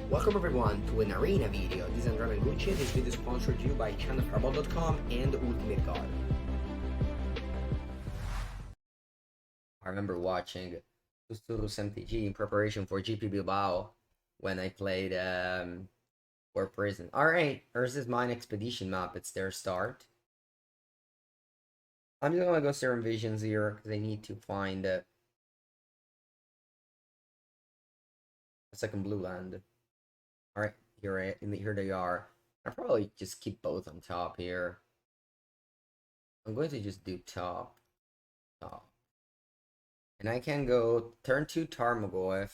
Welcome everyone to an arena video. This is Andrea Mengucci. This video is sponsored to you by channelfireball.com and Ultimate God. I remember watching Studios MTG in preparation for GP Bilbao when I played for Prison. Alright, there's this Mine Expedition map. It's their start. I'm just gonna go Serum Visions here because I need to find a second blue land. Alright, here they are. I'll probably just keep both on top here. I'm going to just do top. And I can go turn 2 Tarmogoyf,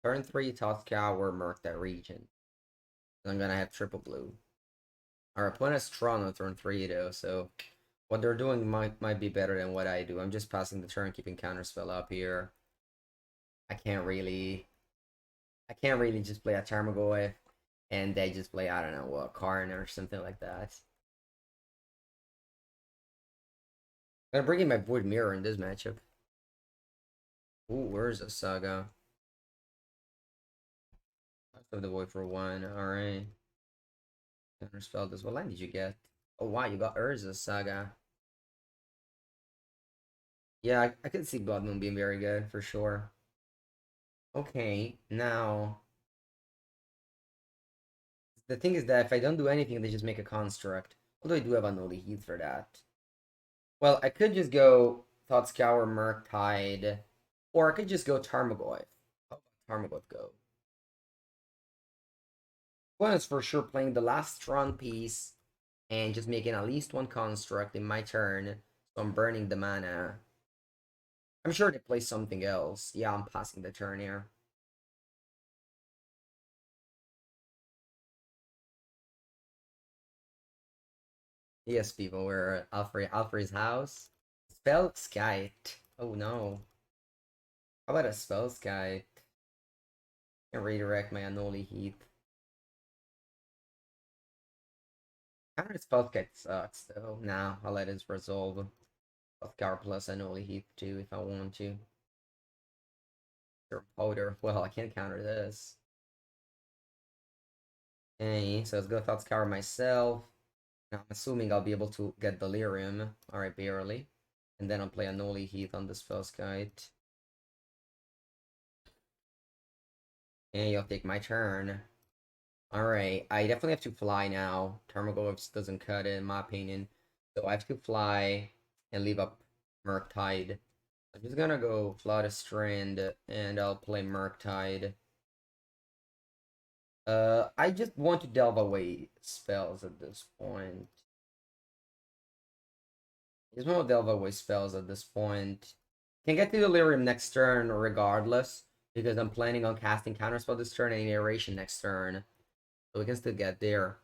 turn 3 Tothcower, Murktide region. And I'm gonna have triple blue. Our opponent is strong on turn 3 though, so what they're doing might be better than what I do. I'm just passing the turn, keeping counterspell up here. I can't really just play a Tarmogoyf and they just play, I don't know, a Karn or something like that. I'm gonna bring in my Void Mirror in this matchup. Ooh, where's the Saga? Of the Void for 1, alright. Counterspell this. What line did you get? Oh wow, you got Urza Saga. Yeah, I could see Blood Moon being very good for sure. Okay, now the thing is that if I don't do anything, they just make a construct. Although I do have Unholy Heath for that. Well, I could just go Thoughtscour, Murktide, or I could just go Tarmogoyf. How about Tarmogoyf go? One is for sure playing the last strong piece and just making at least one construct in my turn. So I'm burning the mana. I'm sure they play something else. Yeah, I'm passing the turn here. Yes, people, we're at Alfred's house. Spellskite. Oh no. How about a Spellskite? Can redirect my Unholy Heath. Counter Spellskite sucks though. Nah, I'll let it resolve. Spellscour plus Unholy Heath too if I want to. Powder. Well, I can't counter this. Okay, so let's go Thoughtscour myself. Now I'm assuming I'll be able to get Delirium. Alright, barely. And then I'll play Unholy Heath on the Spellskite. And you'll take my turn. Alright, I definitely have to fly now. Tarmogoyf doesn't cut it, in my opinion. So I have to fly and leave up Murktide. I'm just gonna go Flood Strand and I'll play Murktide. I just want to delve away spells at this point. I just want to delve away spells at this point. Can get to Delirium next turn regardless, because I'm planning on casting Counterspell this turn and Iteration next turn. So we can still get there.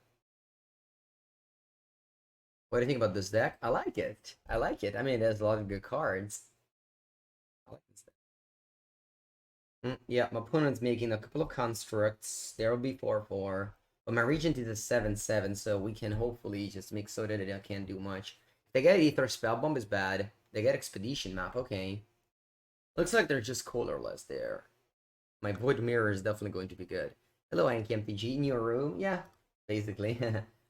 What do you think about this deck? I like it. I like it. I mean, there's a lot of good cards. I like this deck. Yeah, my opponent's making a couple of constructs. There will be 4/4. But my Regent is a 7/7, so we can hopefully just make so that I can't do much. If they get Ether Spellbomb is bad. They get Expedition Map, okay. Looks like they're just colorless there. My Void Mirror is definitely going to be good. Hello, NKMTG, in your room? Yeah, basically.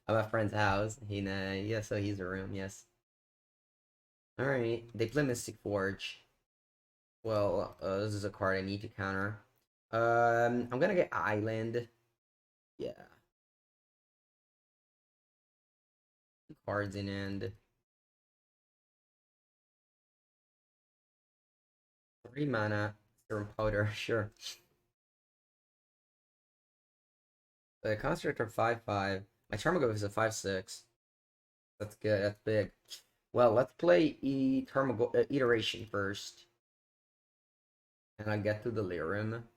I'm at a friend's house. Yeah, so he's a room, yes. Alright, they play Mystic Forge. Well, this is a card I need to counter. I'm gonna get Island. Yeah. 2 cards in hand. 3 mana. Serum Powder, sure. The Constructor 5/5. My Tarmogoyf is a 5/6. That's good, that's big. Well, let's play Iteration first. And I get to Delirium.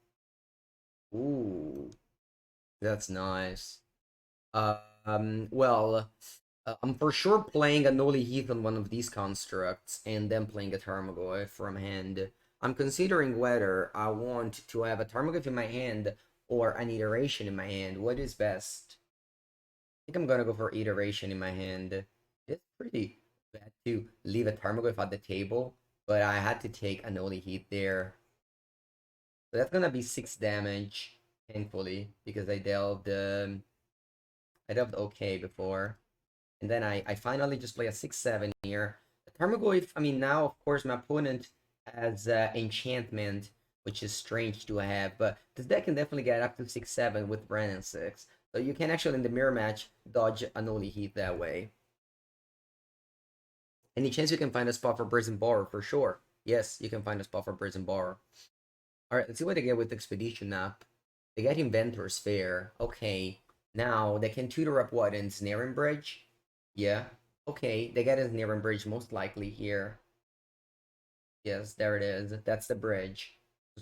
Ooh, that's nice. Well, I'm for sure playing a Noli Heath on one of these constructs, and then playing a Tarmogoyf from hand. I'm considering whether I want to have a Tarmogoyf in my hand or an Iteration in my hand. What is best? I think I'm gonna go for Iteration in my hand. It's pretty bad to leave a Tarmogoyf at the table, but I had to take a Noli Heath there. So that's gonna be 6 damage. thankfully, because I delved okay before. And then I finally just play a 6/7 here. Tarmogoyf, I mean, now, of course, my opponent has enchantment, which is strange to have, but this deck can definitely get up to 6/7 with Brennan 6. So you can actually, in the mirror match, dodge a Noli Heat that way. Any chance you can find a spot for Prison Borrower? For sure. Yes, you can find a spot for Prison Borrower. Alright, let's see what they get with Expedition up. They get Inventor's Fair. Okay. Now, they can tutor up what? Ensnaring Bridge? Yeah. Okay, they get Ensnaring Bridge most likely here. Yes, there it is. That's the bridge.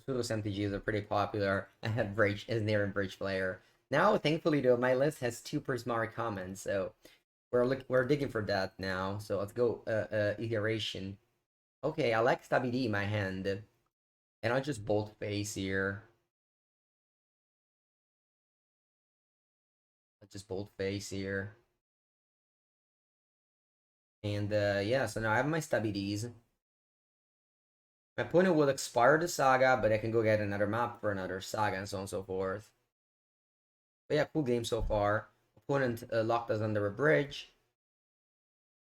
Those MTGs are pretty popular. I have bridge Ensnaring Bridge player. Now, thankfully though, my list has 2 Prismari commons, so we're digging for that now. So let's go iteration. Okay, I like Stabidi in my hand. And I'll just bolt face here. I'll just bolt face here. And yeah, so now I have my Stabidis. My opponent will expire the saga, but I can go get another map for another saga and so on and so forth. But yeah, cool game so far. Opponent locked us under a bridge.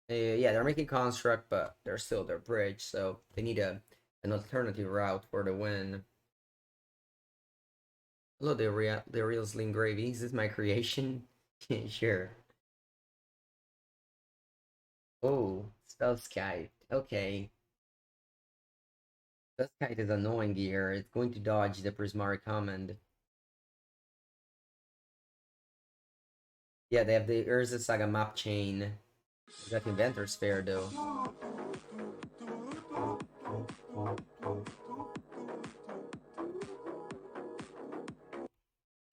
Yeah, they're making construct, but they're still their bridge, so they need an alternative route for the win. Hello, the real Slim Gravy. Is this my creation? Sure. Oh, Stealth Kite. Okay. Stealth Kite is annoying here. It's going to dodge the Prismari command. Yeah, they have the Urza Saga map chain. They got Inventor's Fair though.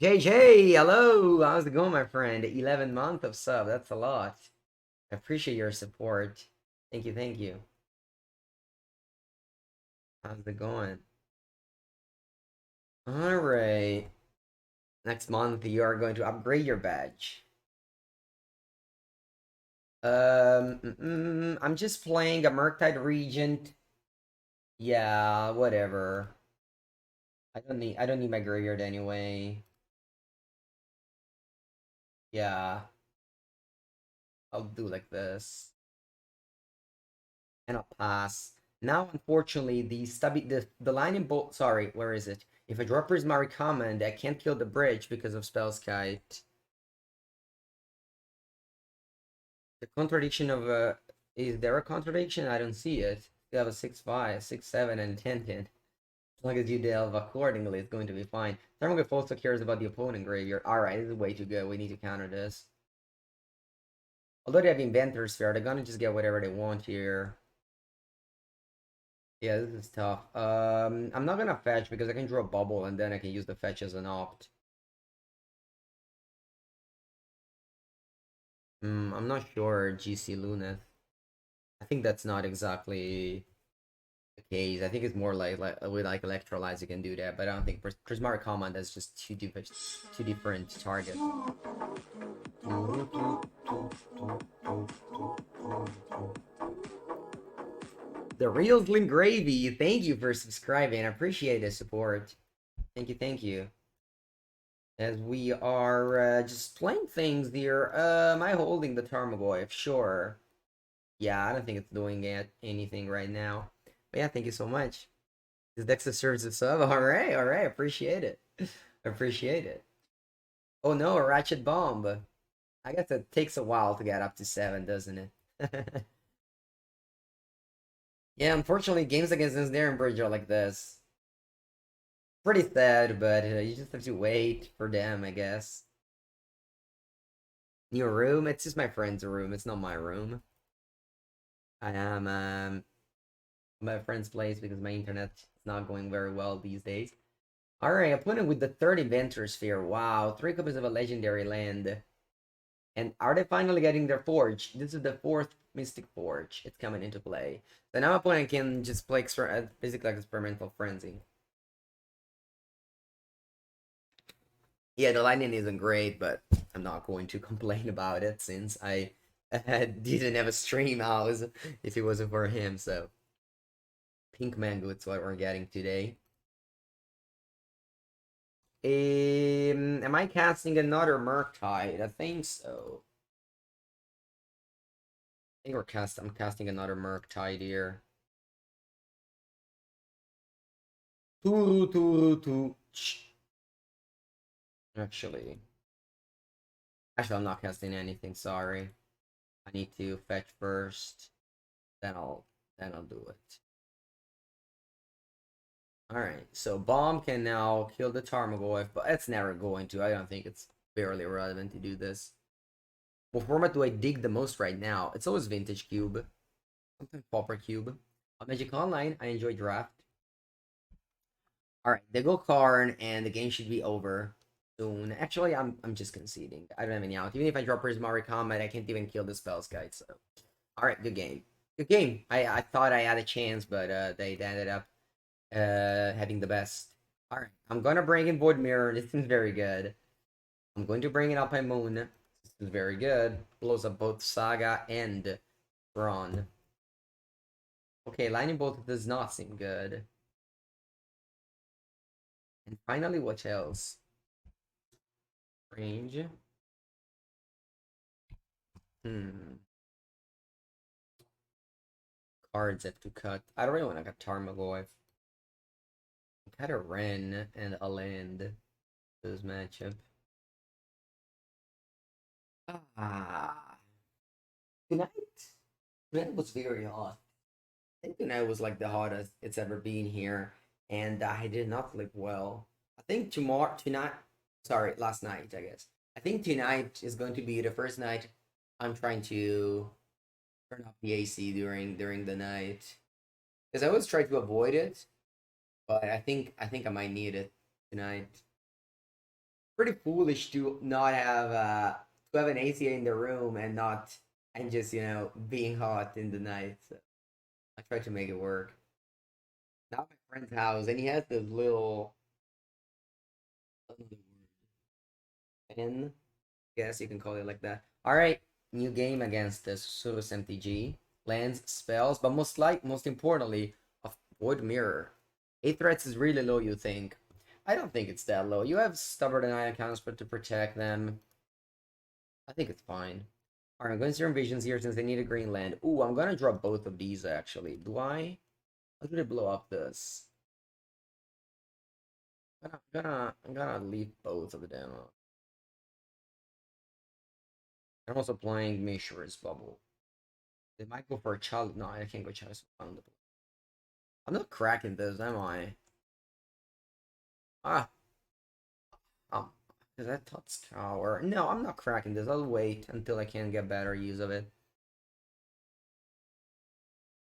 JJ, hello! How's it going, my friend? 11 month of sub. That's a lot. I appreciate your support. Thank you, thank you. How's it going? Alright. Next month, you are going to upgrade your badge. I'm just playing a Murktide Regent. Yeah, whatever. I don't need my graveyard anyway. Yeah. I'll do like this. And I'll pass. Now, unfortunately, the line in bolt. Sorry, where is it? If I drop Prismari Command, I can't kill the bridge because of Spellskite. The contradiction of is there a contradiction? I don't see it. You have a 6/5, 6/7, and 10/10. As long as you delve accordingly, it's going to be fine. Thermoglyph also cares about the opponent graveyard. Alright, this is way too good. We need to counter this. Although they have Inventor's Fair, they're gonna just get whatever they want here. Yeah, this is tough. I'm not gonna fetch because I can draw a bubble and then I can use the fetch as an opt. I'm not sure, GC Luneth. I think that's not exactly the case. I think it's more like with like electrolytes you can do that, but I don't think Prismaric Command is just two different targets. The real Slim Gravy, thank you for subscribing. I appreciate the support. Thank you, thank you. As we are just playing things here. Am I holding the Tarmogoyf? Sure. Yeah, I don't think it's doing anything right now. But yeah, thank you so much. This Dexa serves a sub. Alright, alright. Appreciate it. Appreciate it. Oh no, a Ratchet Bomb. I guess it takes a while to get up to 7, doesn't it? Yeah, unfortunately, games against Ensnaring Bridge are like this. Pretty sad, but you just have to wait for them, I guess. Your room? It's just my friend's room. It's not my room. I am my friend's place because my internet is not going very well these days. Alright, opponent with the third Inventor Sphere. Wow, 3 copies of a legendary land. And are they finally getting their Forge? This is the 4th Mystic Forge. It's coming into play. So now opponent can just play basically like Experimental Frenzy. Yeah, the lightning isn't great, but I'm not going to complain about it since I didn't have a stream house if it wasn't for him, so. Pink mango, it's what we're getting today. Am I casting another Murktide? I think so. I think I'm casting another Murktide here. Two. Actually, I'm not casting anything. Sorry. I need to fetch first. Then I'll do it. Alright, so Bomb can now kill the Tarmogoyf, but it's never going to. I don't think it's barely relevant to do this. What format do I dig the most right now? It's always Vintage Cube. Sometimes Pauper Cube. On Magic Online, I enjoy Draft. Alright, they go Karn, and the game should be over soon. Actually, I'm just conceding. I don't have any out. Even if I drop Prismari Combat, I can't even kill the Spells Guide, so. Alright, good game. Good game. I thought I had a chance, but they ended up having the best. All right, I'm gonna bring in Void Mirror. This is very good. I'm going to bring it up by Moon. This is very good. Blows up both Saga and Braun. Okay, Lightning Bolt does not seem good. And finally, what else? Range. Cards have to cut. I don't really want to cut Tarmogoyf. Cut a Ren and a land. This matchup. Ah. Tonight? Tonight was very hot. I think tonight was like the hottest it's ever been here, and I did not sleep well. I think last night, I guess. I think tonight is going to be the first night I'm trying to turn off the AC during the night, because I always try to avoid it, but I think I might need it tonight. Pretty foolish to not have an AC in the room and just being hot in the night. So I try to make it work. Now at my friend's house, and he has this little pen. Guess you can call it like that. All right, new game against the Surus MTG. Lands, spells, but most importantly, a Void Mirror. 8 threats is really low, you think? I don't think it's that low. You have Stubborn and Iron Counterspell to protect them. I think it's fine. Alright, I'm going to Serum Visions here since they need a green land. Ooh, I'm gonna drop both of these actually. Do I? How do they blow up this? I'm gonna leave both of them. I'm also playing Mishra's Bubble. They might go for a child. No, I can't go Chalice Foundable. I'm not cracking this, am I? Ah, um, is that Tut's Cower? No, I'm not cracking this. I'll wait until I can get better use of it.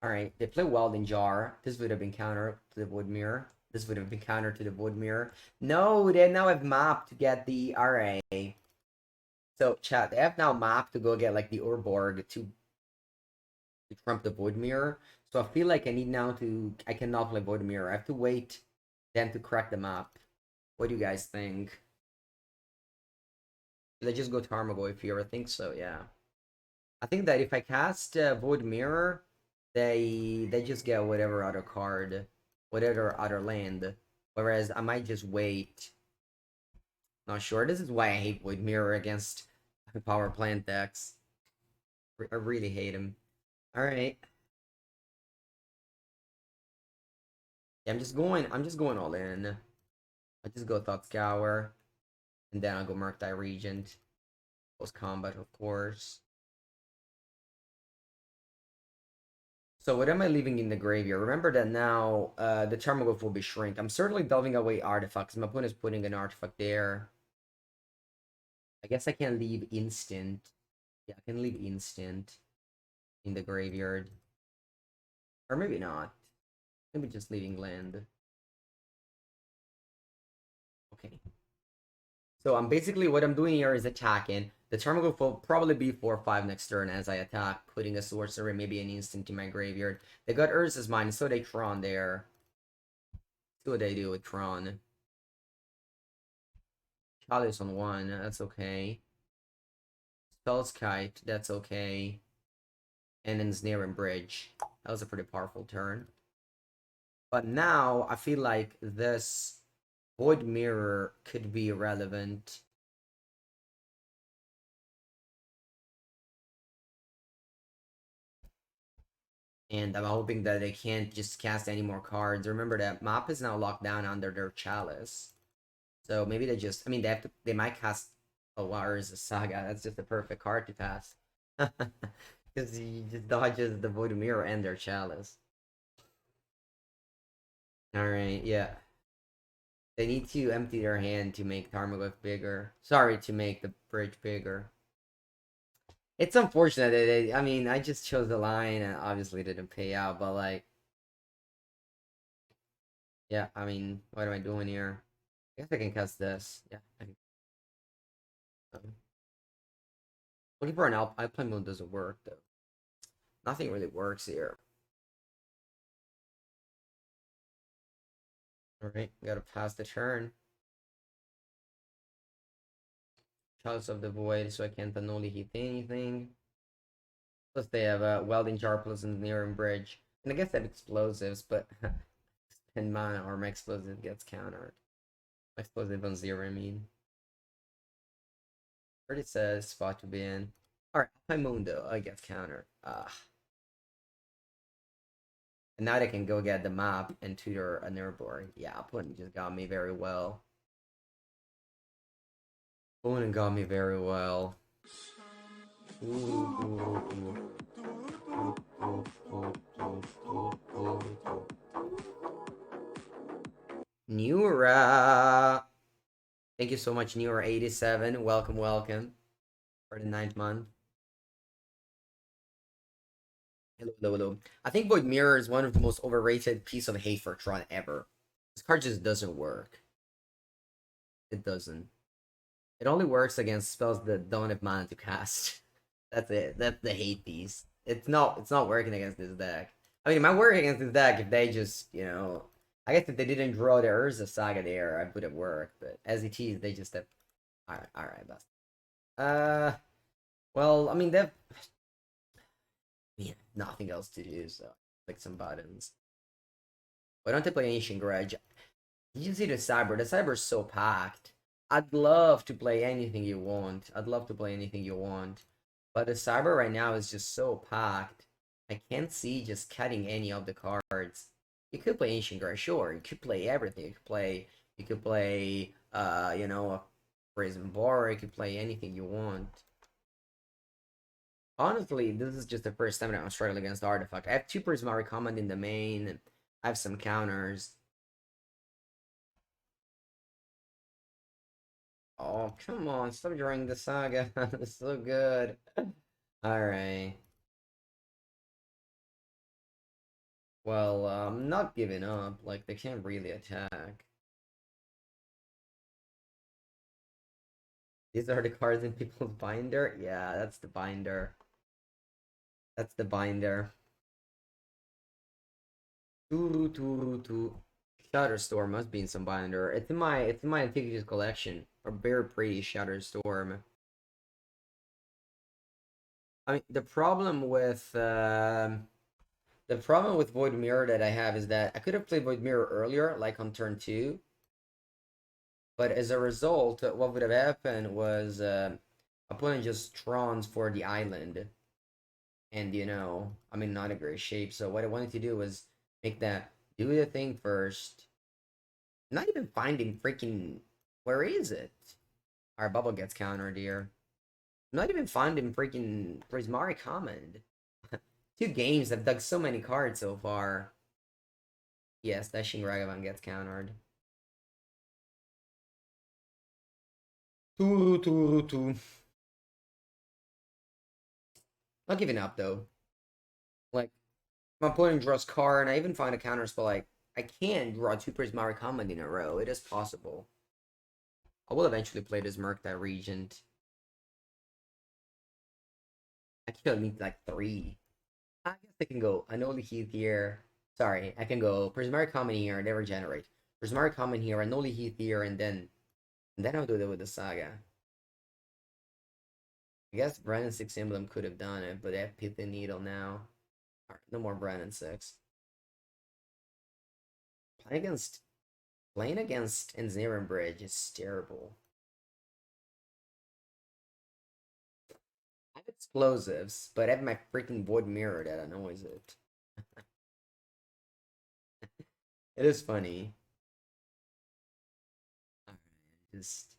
Alright, they play Welding Jar. This would have been counter to the Void Mirror. This would have been counter to the Void Mirror. No, they now have map to get the RA. So, chat, they have now map to go get, like, the Urborg to trump the Void Mirror. So I feel like I cannot play Void Mirror. I have to wait them to crack the map. What do you guys think? Should I just go Tarmogoyf here? I think so, yeah. I think that if I cast Void Mirror, they just get whatever other card, whatever other land. Whereas I might just wait. Not sure. This is why I hate Void Mirror against power plant decks. I really hate him. Alright. Yeah, I'm just going all in. I just go Thought Scour. And then I'll go Murktide Regent. Post combat, of course. So what am I leaving in the graveyard? Remember that now the Tarmogoyf will be shrink. I'm certainly delving away artifacts. My opponent is putting an artifact there. I guess I can leave instant. Yeah, I can leave instant in the graveyard. Or maybe not. Maybe just leaving land. Okay. So I'm basically what I'm doing here is attacking. The Tarmogoyf will probably be 4-5 next turn as I attack, putting a sorcery, maybe an instant in my graveyard. They got Urza's Mine, so they Tron there. See what they do with Tron. Chalice on 1, that's okay. Spell's Kite, that's okay. And then Snare and Bridge. That was a pretty powerful turn. But now, I feel like this Void Mirror could be relevant. And I'm hoping that they can't just cast any more cards. Remember that map is now locked down under their chalice. So maybe they just, I mean, they might cast a Warriors Saga. That's just the perfect card to cast. Because he just dodges the Void Mirror and their chalice. Alright, yeah. They need to empty their hand to make Tarmogoyf bigger. Sorry, to make the bridge bigger. It's unfortunate that I mean, I just chose the line and obviously didn't pay out, but like, yeah, I mean, what am I doing here? I guess I can cast this. Yeah, I can. Looking for an Alpine Moon doesn't work though. Nothing really works here. Alright, we gotta pass the turn. Chalice of the Void, so I can't annully hit anything. Plus they have a Welding Jar plus a Nearing Bridge. And I guess they have explosives, but spend mana or my explosive gets countered. My explosive on 0, I mean. Pretty sad spot to be in. Alright, my Mundo, I get countered. And now they can go get the map and tutor a Nurborg. Yeah, opponent just got me very well. Opponent got me very well. Neura! Thank you so much, Neura87. Welcome, welcome. For the 9th month. Hello, hello, hello. I think Void Mirror is one of the most overrated piece of hate for Tron ever. This card just doesn't work. It doesn't. It only works against spells that don't have mana to cast. That's it. That's the hate piece. It's not working against this deck. I mean, it might work against this deck if they just, I guess if they didn't draw the Urza Saga there, I would have worked. But as it is, they just have. Alright, best. Well, I mean, they've nothing else to do, so click some buttons. Why don't they play Ancient Grudge? You see the Cyber. The Cyber is so packed. I'd love to play anything you want. I'd love to play anything you want. But the Cyber right now is just so packed. I can't see just cutting any of the cards. You could play Ancient Grudge, sure. You could play everything. You could play a Prison Bar. You could play anything you want. Honestly, this is just the first time that I'm struggling against Artifact. I have 2 Prismari Command in the main. I have some counters. Oh, come on. Stop drawing the Saga. It's so good. Alright. Well, I'm not giving up. Like, they can't really attack. These are the cards in people's binder? Yeah, that's the binder. That's the binder. Shutterstorm must be in some binder. It's in my Antiquities collection. A very pretty Shutterstorm. I mean, the problem with Void Mirror that I have is that I could have played Void Mirror earlier, like on turn 2. But as a result, what would have happened was opponent just trons for the island. And I'm in not a great shape. So what I wanted to do was make that do the thing first. Not even finding freaking where is it? Our bubble gets countered here. Not even finding freaking Prismari Command. 2 games I've dug so many cards so far. Yes, Dashing Ragavan gets countered. Two. Not giving up though. Like my opponent draws card, and I even find a counter spell. Like I can draw 2 Prismari Command in a row. It is possible. I will eventually play this Murktide Regent. Actually, I need like 3. I guess I can go Anoli Heath here. Sorry, I can go Prismari Common here and then regenerate. Prismari Common here, Anoli Heath here, and then I'll do that with the Saga. I guess Brandon 6 Emblem could have done it, but they have Pith and Needle now. Alright, no more Brandon 6. Playing against Playing against Engineering Bridge is terrible. I have explosives, but I have my freaking void mirror that annoys it. It is funny. Just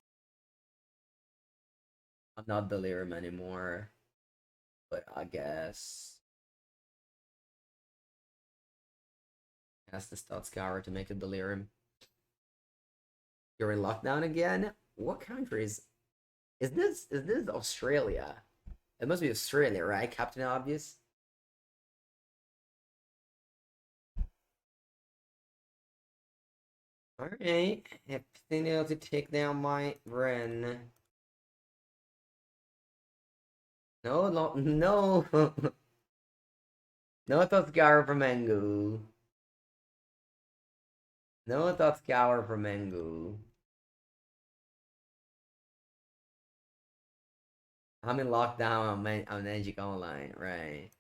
I'm not delirium anymore, but I guess that's the stud scour to make a delirium. You're in lockdown again? What country is this? Is this Australia? It must be Australia, right? Captain Obvious. Alright. Everything else to take down my Ren. No, no, no. No Totscour for Mengu. No Totscour for Mengu. I'm in lockdown on Magic Online, right?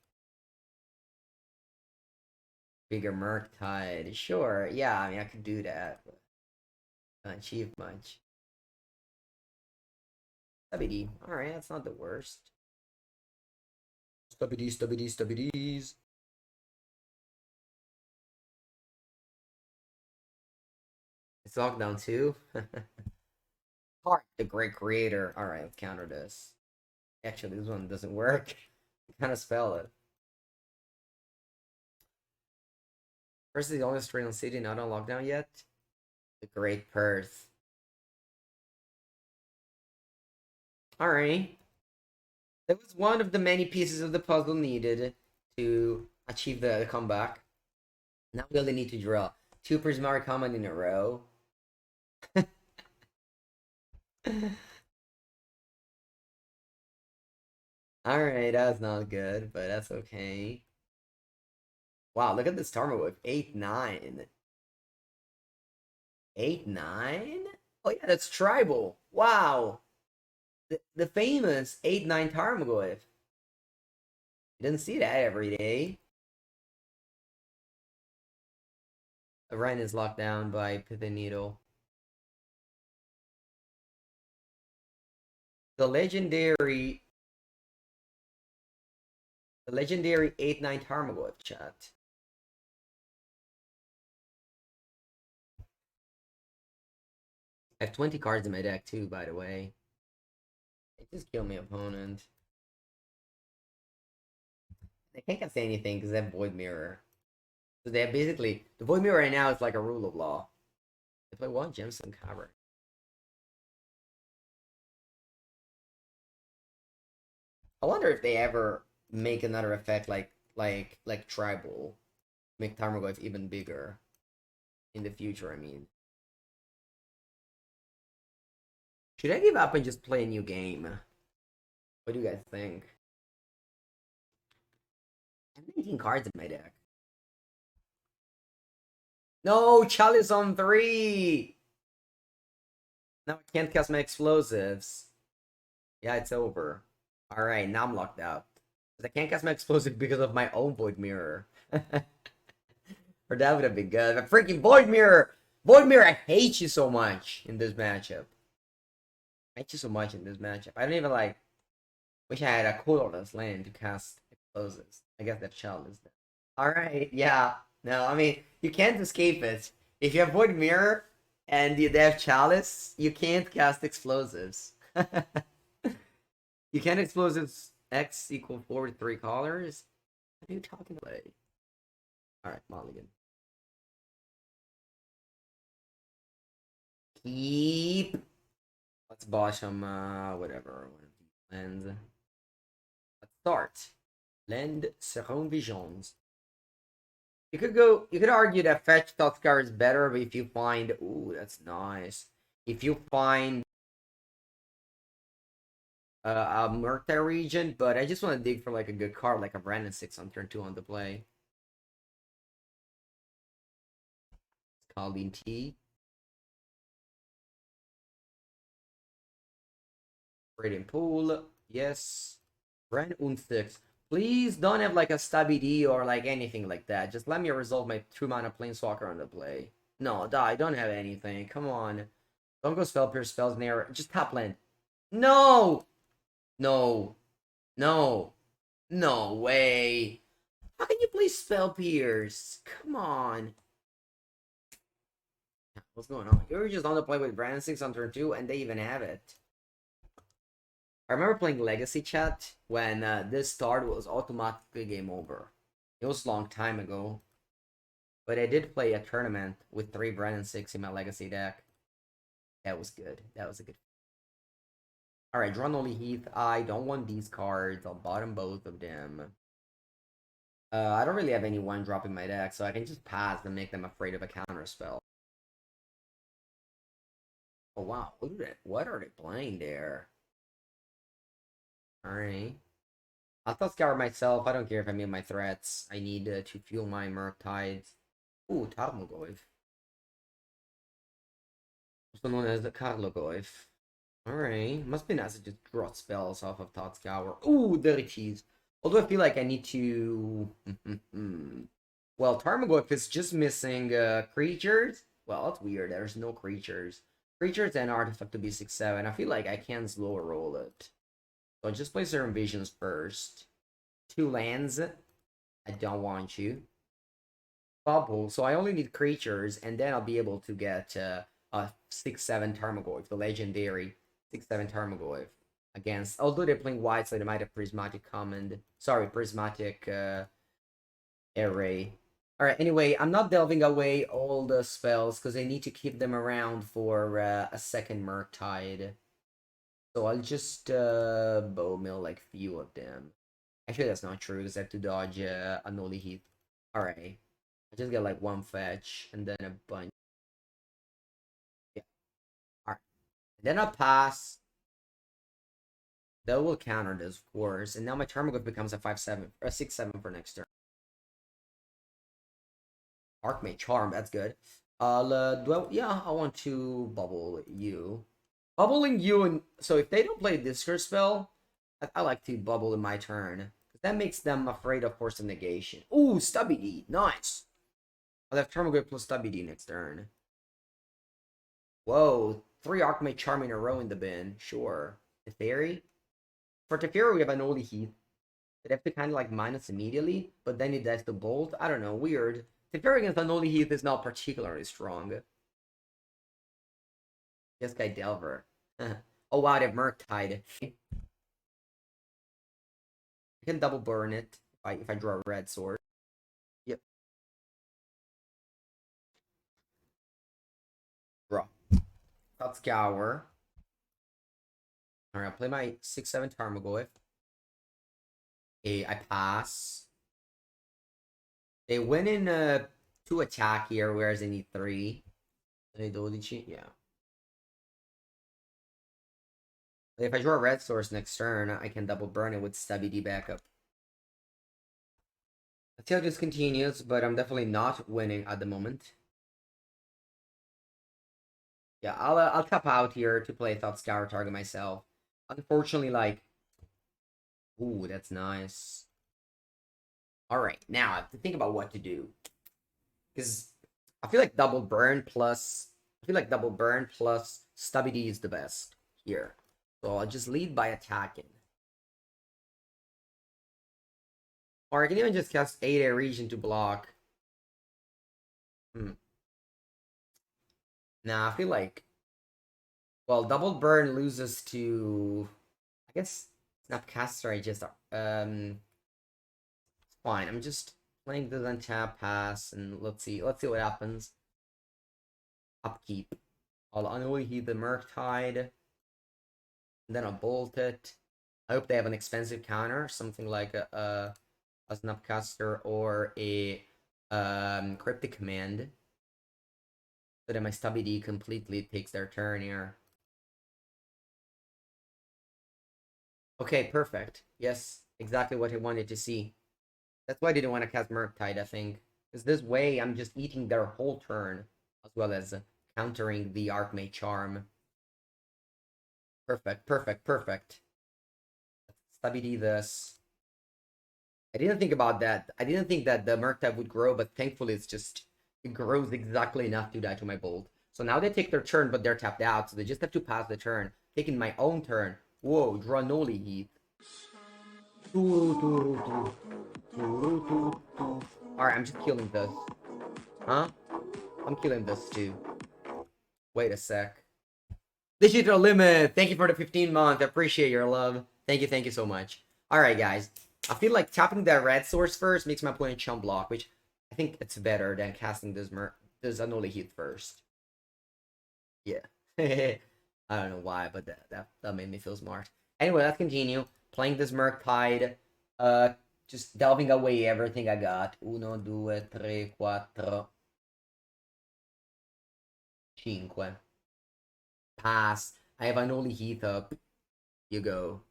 Bigger Murktide. Sure, yeah, I mean, I could do that, but not achieve much. Stubby. Alright, that's not the worst. Stubbies. It's lockdown too. Heart, the great creator. Alright, let's counter this. Actually, this one doesn't work. Kind of spell it. First is the only Australian city not on lockdown yet. The Great Perth. Alright. That was one of the many pieces of the puzzle needed to achieve the comeback. Now we only need to draw 2 Prismatic Common in a row. Alright, that's not good, but that's okay. Wow, look at this Tarma with 8-9. 8-9? Oh yeah, that's tribal. Wow. The famous 8-9 Tarmogoyf. You didn't see that every day. Orion is locked down by Pithing Needle. The legendary 8-9 Tarmogoyf chat. I have 20 cards in my deck too, by the way. It just killed my opponent. They can't say anything because they have Void Mirror. So they have basically the Void Mirror right now is like a rule of law. They play one Gemstone Cavern. I wonder if they ever make another effect like Tribal, make Tarmogoyf even bigger in the future. I mean, should I give up and just play a new game? What do you guys think? I have 19 cards in my deck. No, Chalice on 3! Now I can't cast my explosives. Yeah, it's over. Alright, now I'm locked out. Because I can't cast my explosive because of my own Void Mirror. Or that would have been good. A freaking Void Mirror! Void Mirror, I hate you so much in this matchup. I hate you so much in this matchup. I don't even like... Wish I had a colorless land to cast explosives. I guess that shell is there. Alright, yeah. No, I mean, you can't escape it. If you have Void Mirror and you have Chalice, you can't cast explosives. You can't explosives X equal 4 with 3 colors? What are you talking about? Alright, Mulligan. Keep. Let's bosh him, whatever. One of these lands. Let's start. Land Serone Visions. You could argue that Fetch Totscar is better, but if you find, ooh, that's nice. If you find a Murktide region, but I just want to dig for like a good card, like a Brandon 6 on turn 2 on the play. Colleen T. Radiant Pool, yes. Brand und 6. Please don't have like a Stubby D or like anything like that. Just let me resolve my 2 mana Planeswalker on the play. No, I don't have anything. Come on. Don't go spell pierce spells near. Just top land. No! No. No. No way. How can you play spell pierce? Come on. What's going on? You were just on the play with Brand 6 on turn 2, and they even have it. I remember playing Legacy Chat when this start was automatically game over. It was a long time ago. But I did play a tournament with 3 Brand 6 in my Legacy deck. That was good. That was a good. Alright, draw only Heath. I don't want these cards. I'll bottom both of them. I don't really have any one drop in my deck, so I can just pass and make them afraid of a counter spell. Oh wow, what are they playing there? Alright. I'll thought scour myself. I don't care if I meet my threats. I need to fuel my Murktides. Ooh, Tarmogoyf. Also known as the Karlogoyf. Alright. Must be nice to just draw spells off of Thought Scour. Ooh, dirty cheese. Although I feel like I need to... Well, Tarmogoyf is just missing creatures. Well, that's weird. There's no creatures. Creatures and artifact to be 6/7. I feel like I can slower roll it. So just play Serum Visions first. 2 lands. I don't want you. Bubble. So I only need creatures, and then I'll be able to get a 6/7 Tarmogoyf, the legendary 6/7 Tarmogoyf. Against, although they're playing white, so they might have Prismatic Command. Sorry, Prismatic Array. Alright, anyway, I'm not delving away all the spells because I need to keep them around for a second Murktide. So I'll just bow mill like few of them. Actually, that's not true because I have to dodge a Noli Heath. Alright. I just get like 1 fetch and then a bunch. Yeah. Alright. Then I'll pass. That will counter this, of course. And now my Tarmogoyf becomes a 5/7 or a 6/7 for next turn. Archmage Charm, that's good. Yeah, I want to bubble you. Bubbling you, and so if they don't play Discard spell, I like to bubble in my turn. That makes them afraid of Force of Negation. Ooh, Stubby D, nice. I'll have Tarmogoyf plus Stubby D next turn. Whoa, 3 Archmage Charm in a row in the bin, sure. Teferi? For Teferi, we have an Oldie Heath. They'd have to kind of like minus immediately, but then it does the bolt. I don't know, weird. Teferi against Unholy Heath is not particularly strong. This guy Delver. Oh wow, they have Murktide. I can double burn it if I draw a red sword. Yep. Draw. Thought Scour. Alright, I'll play my 6/7 Tarmogoyf. Okay, I pass. They win in 2 attack here, whereas they need 3. They Dodici? Yeah. If I draw a red source next turn, I can double burn it with Stubby D backup. Let's see how this continues, but I'm definitely not winning at the moment. Yeah, I'll tap out here to play Thought Scour target myself. Unfortunately, like... Ooh, that's nice. Alright, now I have to think about what to do. Because I feel like double burn plus... I feel like double burn plus Stubby D is the best here. So I'll just lead by attacking. Or I can even just cast 8 region to block. Nah, I feel like... Well, double burn loses to... I guess Snapcaster, I just... It's fine, I'm just playing the untap pass, and let's see what happens. Upkeep. I'll Unholy Heath the Murktide. And then I'll bolt it. I hope they have an expensive counter, something like a Snapcaster or a Cryptic Command. So that my Stubby D completely takes their turn here. Okay, perfect. Yes, exactly what I wanted to see. That's why I didn't want to cast Murktide, I think. Because this way, I'm just eating their whole turn, as well as countering the Archmage Charm. Perfect, perfect, perfect. Stubby D this. I didn't think about that. I didn't think that the Murktide would grow, but thankfully it's just It grows exactly enough to die to my bolt. So now they take their turn, but they're tapped out, so they just have to pass the turn. Taking my own turn. Whoa, draw Noli Heath. Alright, I'm just killing this. Huh? I'm killing this too. Wait a sec. Digital Limit! Thank you for the 15 month. I appreciate your love. Thank you so much. Alright, guys. I feel like tapping that red source first makes my opponent chump block, which I think it's better than casting this Anoli Heath first. Yeah. I don't know why, but that made me feel smart. Anyway, let's continue. Playing this Murktide. Just delving away everything I got. 1, 2, 3, 4, 5. Pass. I have Anoli Heath up. You go.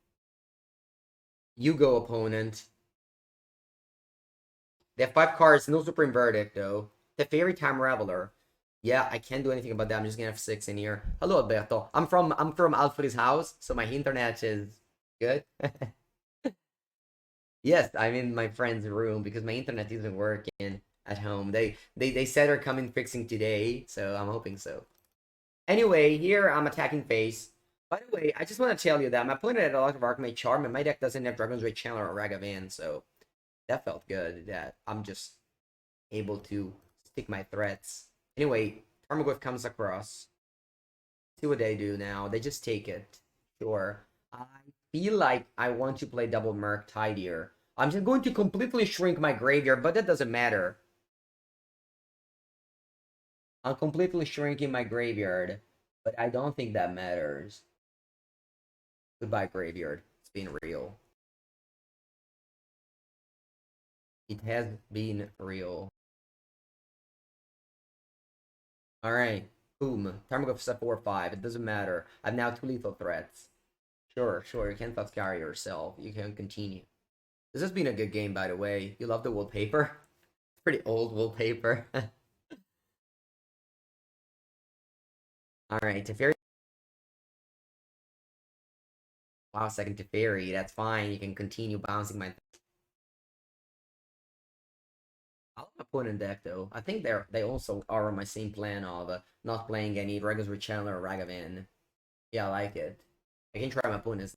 You go, opponent. They have 5 cards, no Supreme Verdict, though. The Fairy Time Reveler. Yeah, I can't do anything about that. I'm just gonna have 6 in here. Hello, Alberto. I'm from Alfred's house, so my internet is good. Yes, I'm in my friend's room because my internet isn't working at home. They said they're coming fixing today, so I'm hoping so. Anyway, here I'm attacking face. By the way, I just want to tell you that my opponent had a lot of Archmage Charm, and my deck doesn't have Dragon's Rage Channel or Ragavan, so that felt good. That I'm just able to stick my threats. Anyway, Tarmogoyf comes across. See what they do now. They just take it. Sure. I feel like I want to play double Murktide here. I'm just going to completely shrink my graveyard, but that doesn't matter. I'm completely shrinking my graveyard, but I don't think that matters. Goodbye, graveyard. It's been real. It has been real. Alright. Boom. Tarmogoyf's at 4-5. It doesn't matter. I have now 2 lethal threats. Sure. You can't thought carry yourself. You can continue. This has been a good game, by the way. You love the wallpaper? It's pretty old wallpaper. Alright, Teferi. Wow, second Teferi. That's fine. You can continue bouncing my... I like my opponent deck, though. I think they also are on my same plan of not playing any Dragon's Rage Channel or Ragavan. Yeah, I like it. I can try my opponent's...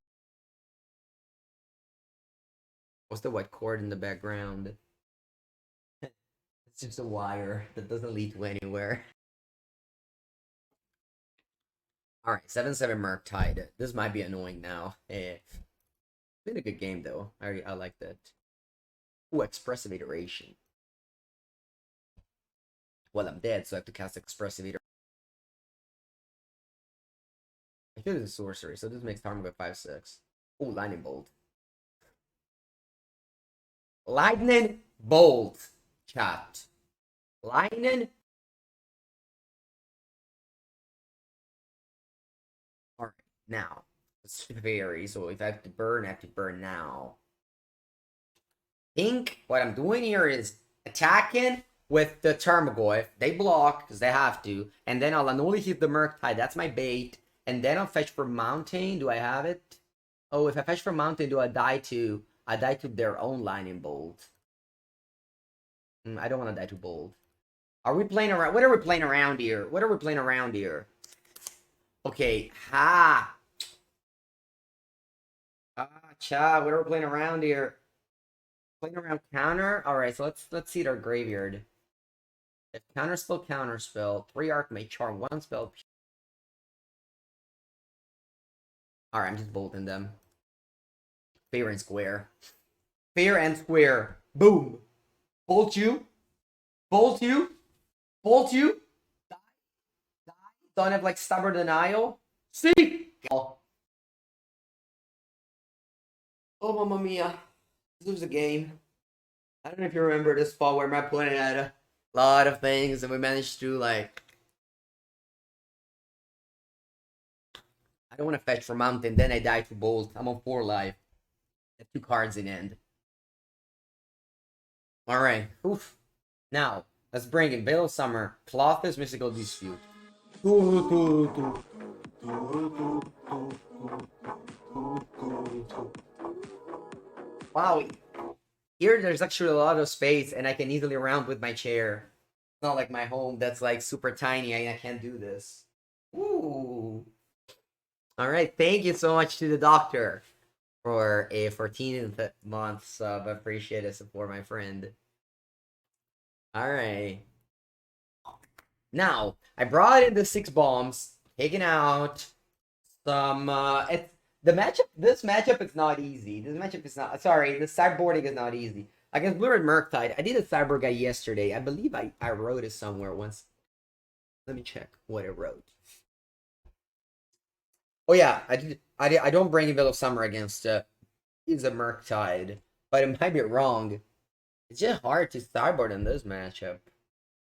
What's the white cord in the background? It's just a wire that doesn't lead to anywhere. Alright, 7-7 Murktide. This might be annoying now. It's been a good game, though. I like that. Ooh, Expressive Iteration. Well, I'm dead, so I have to cast Expressive Iteration. I feel it's a sorcery, so this makes Tarmogoyf 5-6. Ooh, Lightning Bolt. Lightning Bolt, chat. Lightning. Alright, now. It's very, so if I have to burn, I have to burn now. I think what I'm doing here is attacking with the Tarmogoyf. They block, because they have to. And then I'll only hit the Murktide. That's my bait. And then I'll fetch for Mountain. Do I have it? Oh, if I fetch for Mountain, do I die to... I die to their own Lightning Bolt. I don't want to die to Bolt. Are we playing around? What are we playing around here? What are we playing around here? Okay. Ha! Ah, cha. What are we playing around here? Playing around counter? Alright, so let's see their graveyard. If counterspell, 3 Archmage Charm, 1 spell. Alright, I'm just bolting them. Fair and square. Fair and square. Boom. Bolt you. Bolt you. Bolt you. Die. Die. Don't have like stubborn denial. See. Oh, mamma mia. This was a game. I don't know if you remember this spot where my opponent had a lot of things and we managed to like... I don't want to fetch for Mountain, then I die to Bolt. I'm on 4 life. I have 2 cards in end. Alright. Oof. Now, let's bring in Veil of Summer, Clothless Mystical Dispute. Wow. Here, there's actually a lot of space, and I can easily round with my chair. Not like my home that's like super tiny. I can't do this. Ooh. All right. Thank you so much to the doctor for a 14th month sub. I appreciate the support, my friend. All right. Now, I brought in the 6 bombs, taking out some it's the matchup this matchup is not easy. This matchup is not sorry, the sideboarding is not easy. Against Blue Red Murktide, I did a sideboard guy yesterday. I believe I wrote it somewhere once. Let me check what I wrote. Oh yeah, I don't bring Veil of Summer against he's a Murktide, but it might be wrong. It's just hard to sideboard in this matchup.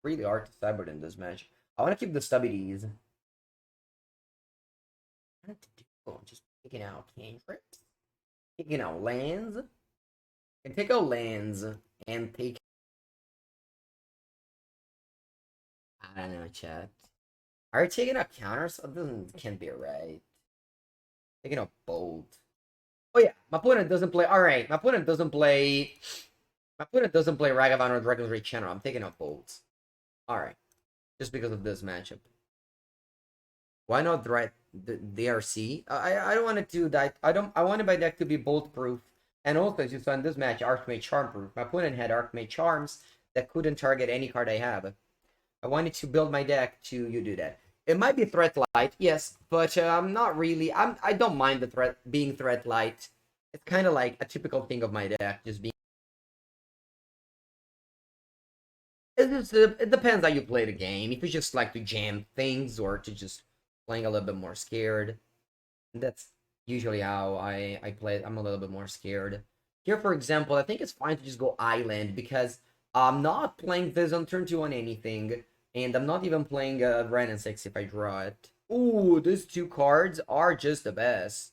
Really hard to sideboard in this match. I want to keep the stubbities. What to do? Oh, just picking out cantrips, picking out lands. And take out lands and take. I don't know, chat. Are you taking out counters? That doesn't can't be right. Taking out bolt. Oh yeah, my opponent doesn't play. All right, my opponent doesn't play. My opponent doesn't play Ragavan or Dragon's Rage Channel. I'm taking out bolts. All right, just because of this matchup. Why not the DRC? I don't want it to die. I wanted my deck to be bolt proof. And also, as you saw in this match, Archmage Charm proof. My opponent had Archmage Charms that couldn't target any card I have. I wanted to build my deck to you do that. It might be threat light, yes, but I'm not really. I don't mind the threat being threat light. It's kind of like a typical thing of my deck, just being. It depends how you play the game. If you just like to jam things or to just playing a little bit more scared, that's usually how I play. I'm a little bit more scared. Here, for example, I think it's fine to just go island because I'm not playing this on turn 2 on anything, and I'm not even playing Ren and 6 if I draw it. Ooh, these 2 cards are just the best.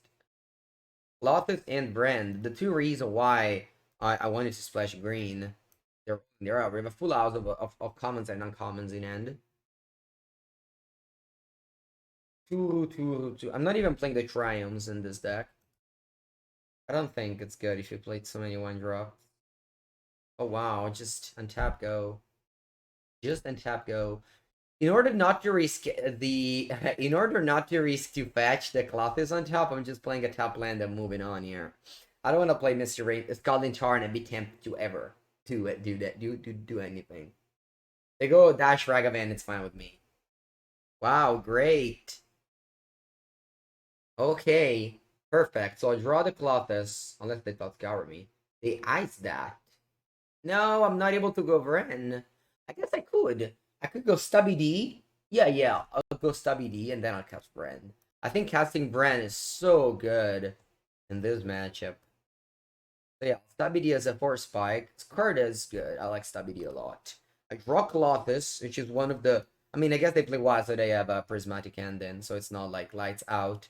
Lotus and Brand, the 2 reasons why I wanted to splash green. They're out. We have a full house of commons and uncommons in end. Two. I'm not even playing the Triumphs in this deck. I don't think it's good if you played so many 1-drops. Oh wow, just untap go. Just untap go. In order not to risk the in order not to risk to fetch the cloth is on top, I'm just playing a top land and moving on here. I don't want to play Mr. Rain Scalding Tarn and be tempted to ever do it, do anything. They go Dash Ragavan, it's fine with me. Wow, great. Okay, perfect. So I draw the Clothis, unless they thought scour me. They ice that. No, I'm not able to go Vren. I guess I could. I could go Stubby D. Yeah, I'll go Stubby D and then I'll cast Bren. I think casting Bren is so good in this matchup. So yeah, Stubby D as a 4 spike. This card is good. I like Stubby D a lot. I draw Colossus, which is one of the. I mean, I guess they play Wild, so they have a Prismatic Ending, so it's not like lights out,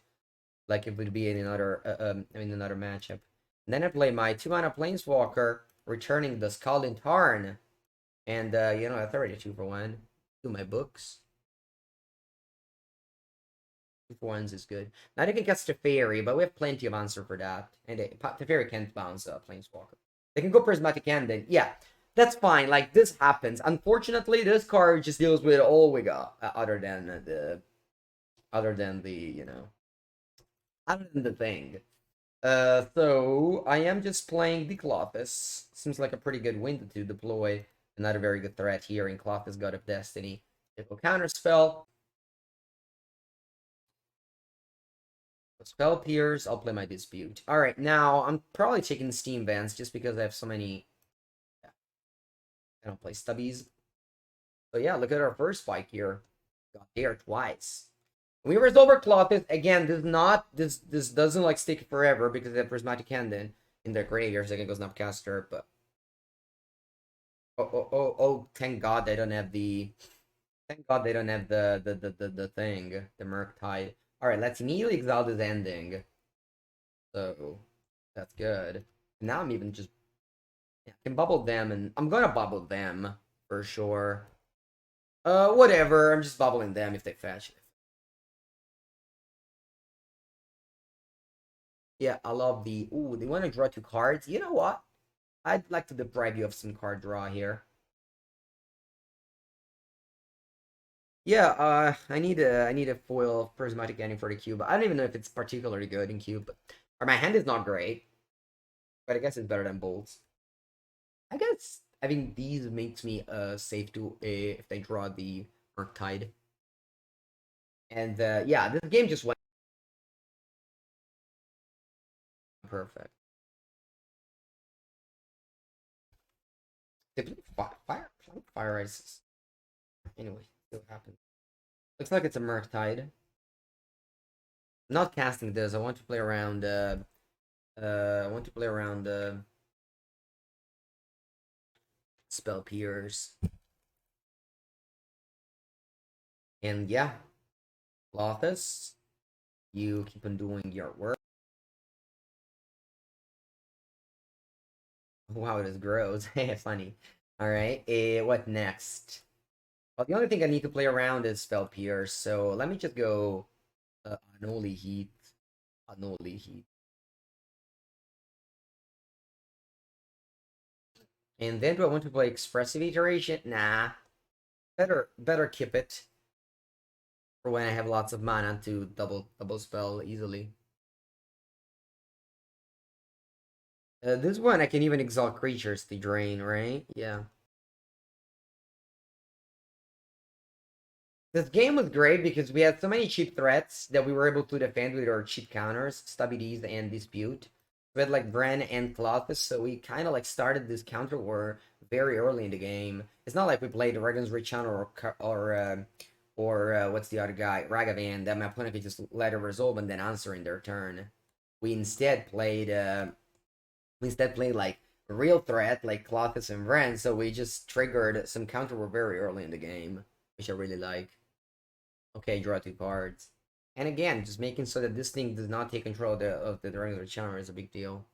like it would be in another. Another matchup. And then I play my 2-mana Planeswalker, returning the Scalding Tarn. And, that's already a 2-for-1. Do my books. 2-for-1s is good. Now they can cast Teferi, but we have plenty of answer for that. And Teferi can't bounce Planeswalker. They can go Prismatic Ending. Yeah, that's fine. Like, this happens. Unfortunately, this card just deals with all we got. Other than the... Other than the, Other than the thing. So I am just playing the Colossus. Seems like a pretty good window to deploy another very good threat here in Colossus God of Destiny. If a counter spell, spell Pierce, I'll play my Dispute. Alright, now I'm probably taking Steam Vans just because I have so many. Yeah, I don't play stubbies. So yeah, look at our first spike here. Got there twice. We resolve Colossus again. This doesn't like stick forever because they have Prismatic Ending in their graveyard. Second goes Snapcaster, but oh! Thank God they don't have the. Thank God they don't have the thing, the Murktide. All right, let's immediately exile this ending. So that's good. Now I'm even just I can bubble them, and I'm gonna bubble them for sure. Whatever. I'm just bubbling them if they fetch it. Yeah, I love the. Ooh, they want to draw 2 cards. You know what? I'd like to deprive you of some card draw here. Yeah, I need a foil prismatic ending for the cube. I don't even know if it's particularly good in cube, but or my hand is not great, but I guess it's better than bolts. I guess having these makes me safe to if they draw the Murktide. And yeah, this game just went perfect. Typically, fire ice. Anyway, see what happens. Looks like it's a Murktide. I'm not casting this. I want to play around. I want to play around spell peers. And yeah, Lothus, you keep on doing your work. Wow, this grows. Funny. All right. What next? Well, the only thing I need to play around is spell pierce. So let me just go Anoli Heat. Anoli Heat. And then do I want to play expressive iteration? Nah. Better keep it for when I have lots of mana to double spell easily. This one I can even exalt creatures to drain, right? Yeah. This game was great because we had so many cheap threats that we were able to defend with our cheap counters, Stubbities and Dispute. We had like Bren and Colossus, so we kind of like started this counter war very early in the game. It's not like we played Dragon's Rechan or what's the other guy, Ragavan, that my opponent could just let it resolve and then answer in their turn. We instead played like a real threat like Colossus and Bren, so we just triggered some counter war very early in the game, which I really like. Okay, draw two cards. And again, just making so that this thing does not take control of the regular channel is a big deal.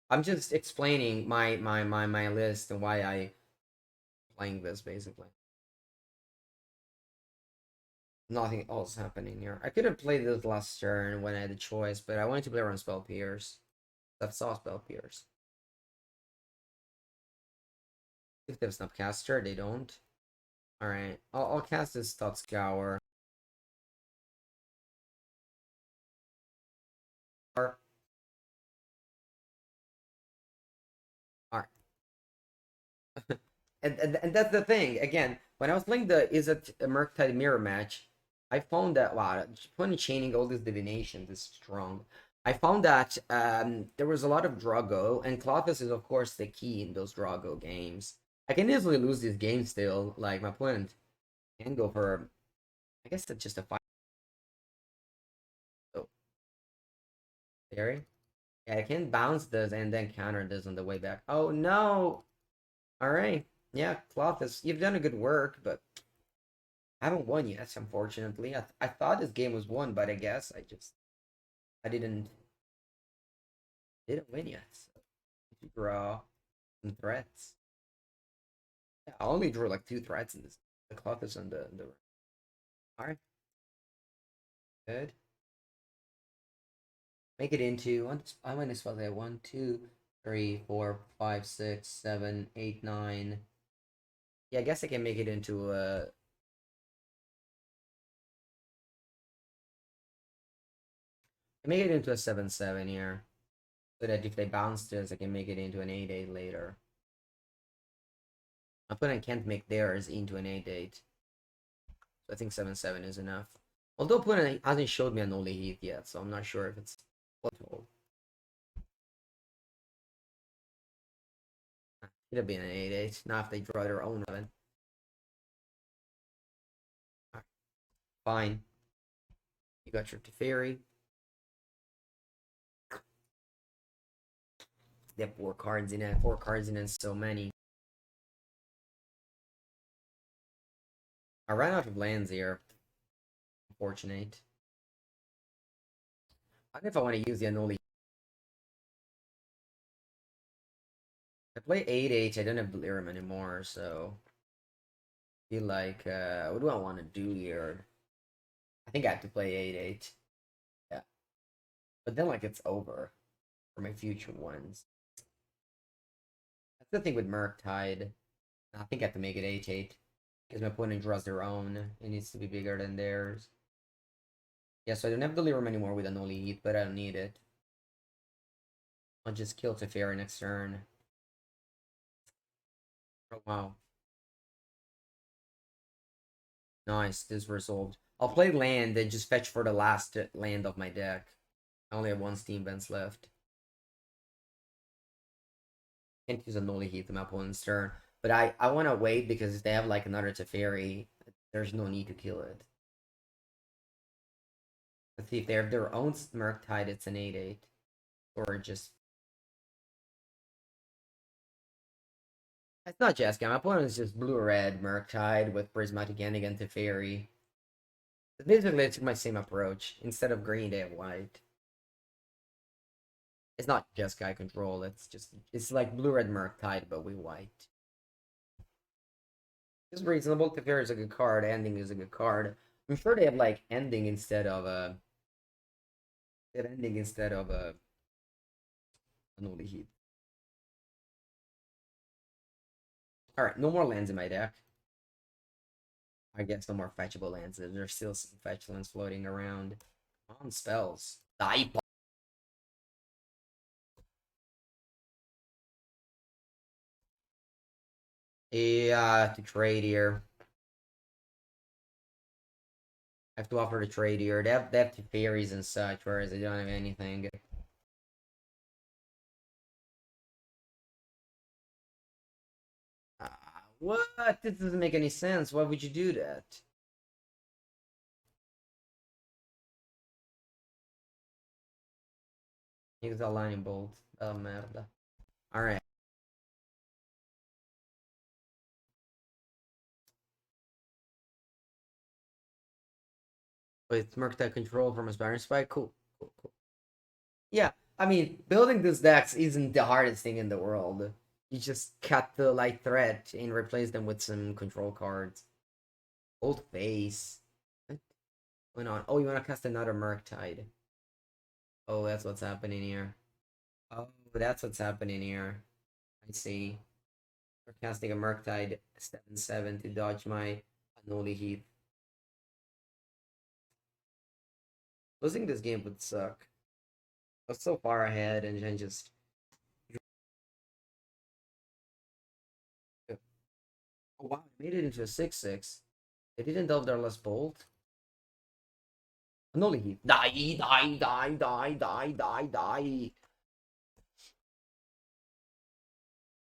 I'm just explaining my list and why I playing this basically. Nothing else happening here. I could have played this last turn when I had the choice, but I wanted to play around spell pierce. That saw spell pierce. If they have Snapcaster, they don't. Alright. I'll cast this Thought Scour. Alright. And that's the thing. Again, when I was playing the Is It a Murktide Mirror match, I found that wow, when chaining all these divinations is strong. I found that there was a lot of Drago, and Clothis is of course the key in those Drago games. I can easily lose this game still. Like my opponent can go for, I guess that's just a fight. So Terry, yeah, I can bounce this and then counter this on the way back. Oh no! All right, yeah, Clothis, you've done a good work, but I haven't won yet, unfortunately. I thought this game was won, but I guess I didn't win yet. So draw some threats. Yeah, I only drew like two threats in this. The cloth is on the alright. Good. Make it into one. I want to spell that 1, 2, 3, 4, 5, 6, 7, 8, 9. Yeah, I guess I can make it into a 7/7 here. So that if they bounce this, I can make it into an 8/8 later. My opponent can't make theirs into an 8/8. So I think 7/7 is enough. Although opponent hasn't showed me a Noli Heath yet, so I'm not sure if it's possible. It'll be an 8/8. Not if they draw their own 7. Right, fine. You got your Teferi. They have 4 cards in it. 4 cards in it, so many. I ran out of lands here. Unfortunate. I don't know if I want to use the Anoli. I play 8/8. I don't have Delirium anymore, so I feel like what do I want to do here? I think I have to play 8/8. Yeah. But then like it's over for my future ones. That's the thing with Murktide. I think I have to make it 8/8. Because my opponent draws their own. It needs to be bigger than theirs. Yeah, so I don't have Delirium anymore with an Holy Heat, but I don't need it. I'll just kill Teferi next turn. Oh, wow. Nice, this resolved. I'll play land and just fetch for the last land of my deck. I only have one Steam Vents left. Can't use a Noli Heat to my opponent's turn. But I want to wait because if they have like another Teferi, there's no need to kill it. Let's see if they have their own Murktide, it's an 8/8. Or just... It's not Jeskai. My opponent is just blue-red Murktide with Prismatic Ending and Teferi. Basically, it's my same approach. Instead of green, they have white. It's not Jeskai control, it's like blue-red Murktide, but with white. It's reasonable. Teferi is a good card. Ending is a good card. I'm sure they have like ending instead of a... They have ending instead of a... An Holy Heat. Alright, no more lands in my deck. I guess no more fetchable lands. There's still some fetch lands floating around. On spells. Die. Yeah, to trade here. I have to offer to trade here. They have two fairies and such, whereas they don't have anything. What? This doesn't make any sense. Why would you do that? Use a lightning bolt. Oh, merda. Alright. With Murktide control from a Sparring Spike. Cool. Cool, cool. Yeah, I mean, building these decks isn't the hardest thing in the world. You just cut the light thread and replace them with some control cards. Old face. What went on? Oh, you want to cast another Murktide. Oh, that's what's happening here. Oh, that's what's happening here. I see. We're casting a Murktide 7/7 to dodge my Unholy Heat. Losing this game would suck. I was so far ahead and then just... Oh wow, I made it into a 6/6. They didn't delve their last bolt. Unholy Heat. Die, die, die, die, die, die, die.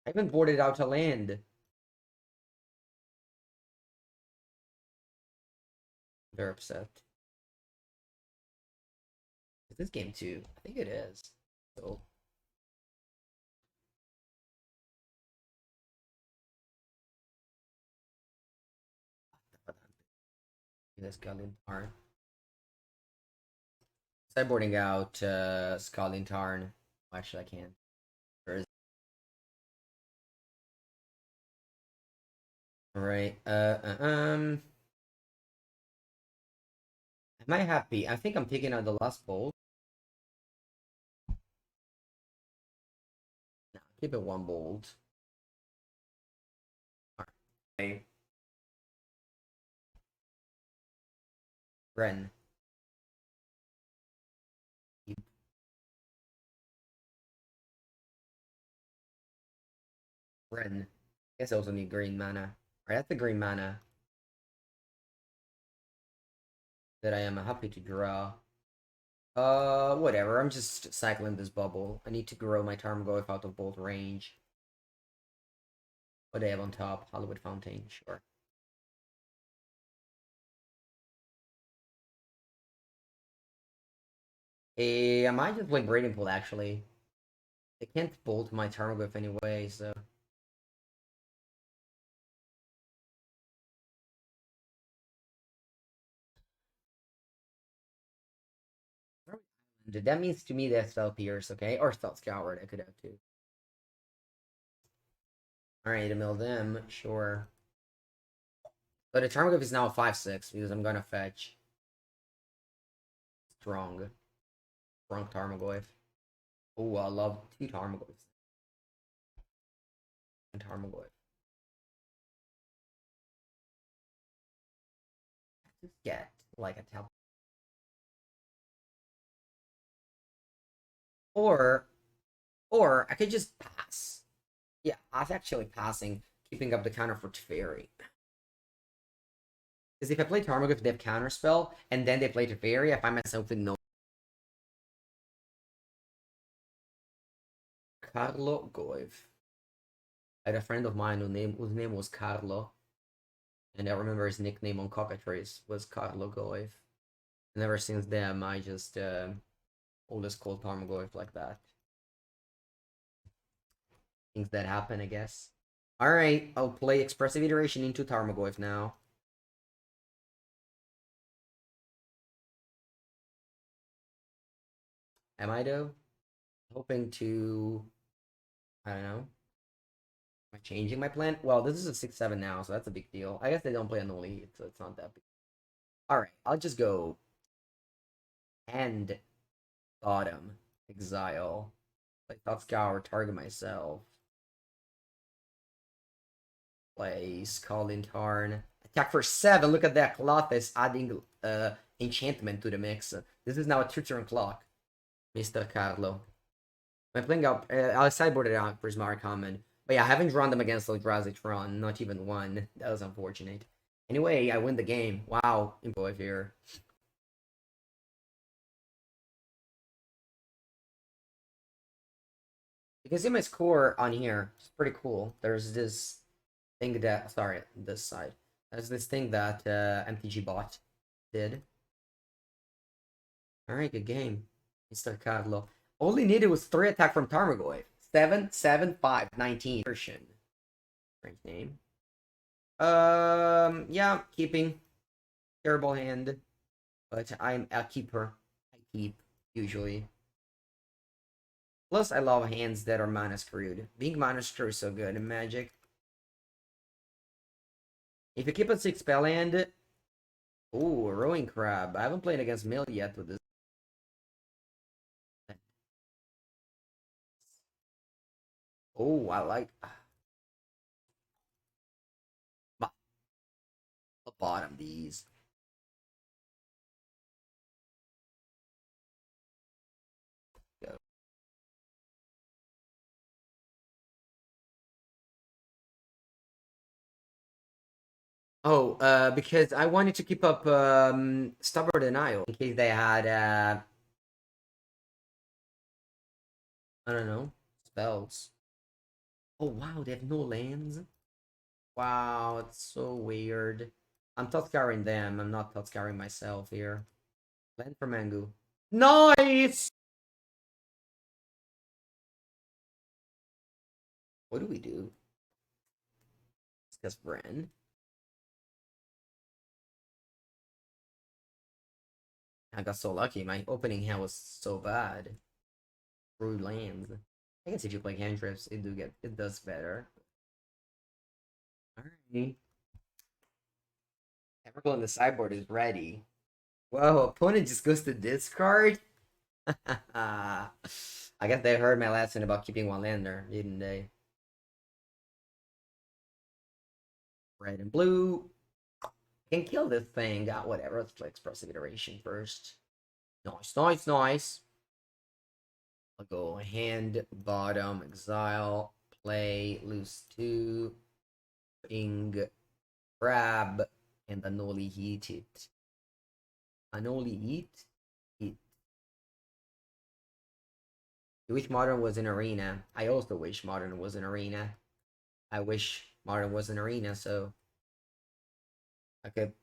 I haven't boarded out to land. They're upset. Is this game too? I think it is. So this Sculling Tarn. Sideboarding out Sculling Tarn. Actually, I can't. All right. Am I happy? I think I'm taking out the last bolt. No, keep it one bolt. All right. Ren. Ren. I guess I also need green mana. Alright, that's the green mana that I am happy to draw. Whatever. I'm just cycling this bubble. I need to grow my Tarmogoyf out of bolt range. What do they have on top? Hollywood Fountain, sure. I might just play Braiding Pool actually. They can't bolt my Tarmogoyf anyway, so. That means to me that's Spell Pierce, okay? Or Spell Scour, I could have too. Alright, to mill them, sure. But the Tarmogoyf is now a 5/6 because I'm gonna fetch. Strong. Strong Tarmogoyf. Oh, I love two Tarmogoyfs. And Tarmogoyf. get like a tap. Or I could just pass. Yeah, I was actually passing, keeping up the counter for Teferi. Because if I play Tarmogoyf, they have counterspell, and then they play Teferi, I find myself with no. Carlo Goyf. I had a friend of mine whose name was Carlo, and I remember his nickname on Cockatrice was Carlo Goyf. And ever since then, I just always called Tarmogoyf like that. Things that happen, I guess. Alright, I'll play Expressive Iteration into Tarmogoyf now. Am I though? Hoping to, I don't know. Am I changing my plan? Well, this is a 6-7 now, so that's a big deal. I guess they don't play a no lead, so it's not that big. Alright, I'll just go end bottom, exile. Play Thought Scour, target myself. Play Scalding Tarn. Attack for 7. Look at that. Cloth is adding enchantment to the mix. This is now a 2-turn clock, Mr. Carlo. I'm playing up. I'll sideboard it out for Smart Common. But yeah, I haven't drawn them against Eldrazi Tron. Not even one. That was unfortunate. Anyway, I win the game. Wow. Improve here. You can see my score on here. It's pretty cool. There's this thing that. Sorry, this side. There's this thing that MTG bot did. Alright, good game. Mr. Carlo. All he needed was 3 attack from Tarmogoyf. 7, 7, 5, 19. Version. Strange name. Yeah, keeping. Terrible hand. But I'm a keeper. I keep, usually. Plus, I love hands that are mana screwed. Being mana screwed is so good in Magic. If you keep a 6 spell hand. Ooh, Rowing Crab. I haven't played against Mill yet with this. Oh, I like. The bottom these. Go. Oh, because I wanted to keep up Stubborn Denial in case they had I don't know, spells. Oh wow, they have no lands. Wow, it's so weird. I'm tot scarring them. I'm not tot scarring myself here. Land for Mangu. Nice. What do we do? Discuss Bren. I got so lucky. My opening hand was so bad. Through lands. I guess if you play cantrips, it does better. Alright. Everyone on the sideboard is ready. Whoa, opponent just goes to discard? I guess they heard my lesson about keeping one lander, didn't they? Red and blue. Can kill this thing. Whatever. Let's play Expressive Iteration first. Nice, nice, nice. I'll go hand, bottom, exile, play, lose 2, ping, grab, and Anoli heat it. Anoli eat? Eat. You wish Modern was an arena. I also wish Modern was an arena. I wish Modern was an arena, so I could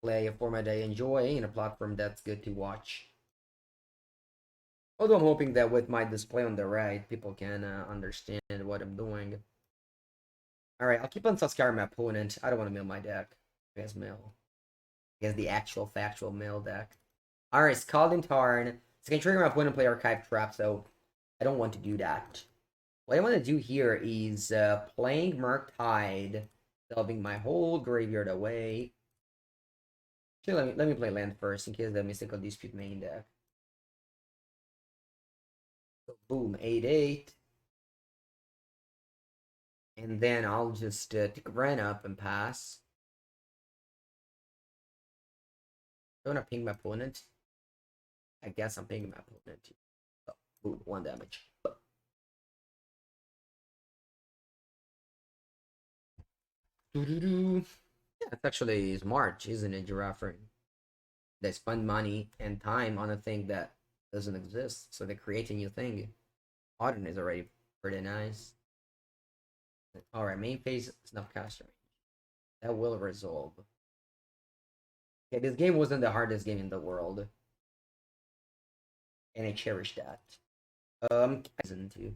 play a format I enjoy in a platform that's good to watch. Although I'm hoping that with my display on the right, people can understand what I'm doing. Alright, I'll keep on Sascar my opponent. I don't want to mill my deck. I guess mill. I guess the actual factual mill deck. Alright, Scalding Tarn. So I can trigger my opponent play Archive Trap, so I don't want to do that. What I want to do here is playing Murktide, delving my whole graveyard away. Actually, let me play land first in case the Mystical Dispute main deck. So boom, 8/8. And then I'll just take Ren up and pass. Don't want to ping my opponent. I guess I'm pinging my opponent. Oh, ooh, 1 damage. Doo-doo-doo. Yeah, it's actually smart, isn't it, Giraffe? They spend money and time on a thing that doesn't exist, so they create a new thing. Auden is already pretty nice. Alright, main phase Snapcaster. That will resolve. Okay, this game wasn't the hardest game in the world. And I cherish that. Season 2.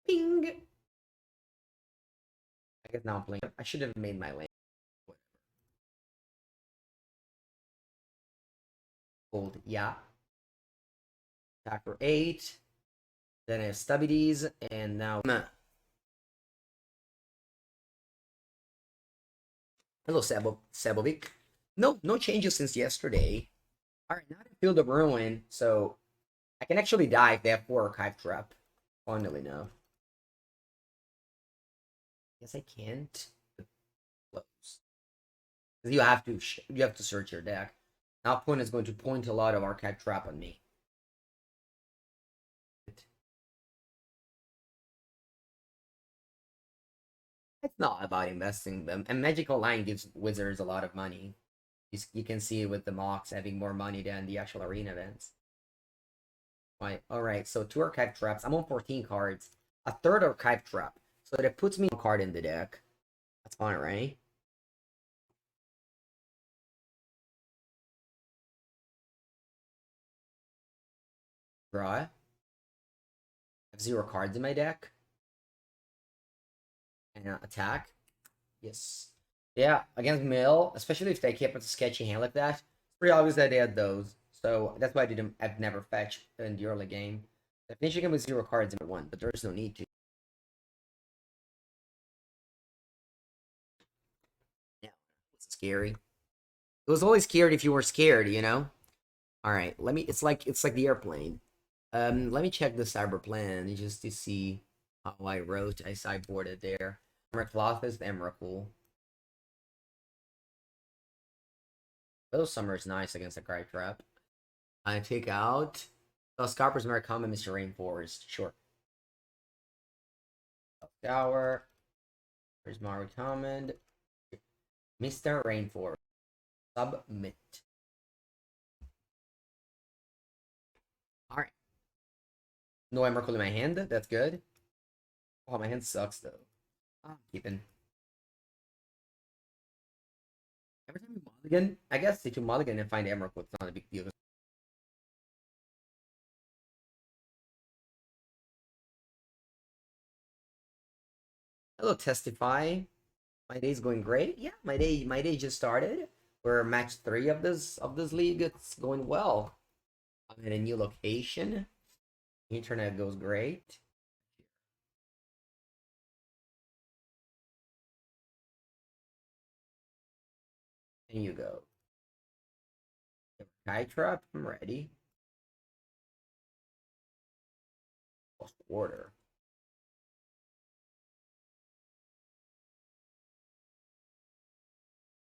Ping! I guess now I'm playing. I should have made my lane. Hold, yeah. Attack for 8. Then I have Stubbities, and now. Hello, Sebovic. No changes since yesterday. Alright, now I feel the ruin, so I can actually die if they have 4 Archive Trap. Funnily enough. Yes, I can't. Close. You have to search your deck. Now opponent is going to point a lot of Archive Trap on me. It's not about investing them. And Magical Line gives Wizards a lot of money. You can see it with the mocks having more money than the actual arena events. Right. Alright, so 2 Archive Traps. I'm on 14 cards. A 3rd Archive Trap. So that puts me 1 card in the deck. That's fine, right? Draw. I have 0 cards in my deck. And attack. Yes. Yeah, against Mill, especially if they keep a sketchy hand like that, it's pretty obvious that they had those. So that's why I've never fetched in the early game. I finish again with 0 cards in 1, but there's no need to. Yeah, it's scary. It was always scared if you were scared, you know? Alright, it's like the airplane. Let me check the cyber plan just to see how I wrote. I sideboarded there. Emraklothis, Emrakul. Those Summer is nice against a Cry Trap. I take out Scarper's Maricom and Mr. Rainforest. Sure. Tower. There's Maricom. Mr. Rainforest. Submit. Alright. No Emrakul in my hand. That's good. Oh, my hand sucks though. I'm keeping. Every time you mulligan, I guess if you mulligan and find Emrakul, it's not a big deal. Hello, Testify. My day's going great. Yeah, my day just started. We're match 3 of this league. It's going well. I'm in a new location. Internet goes great. And you go. Sky Trap, I'm ready. Lost order.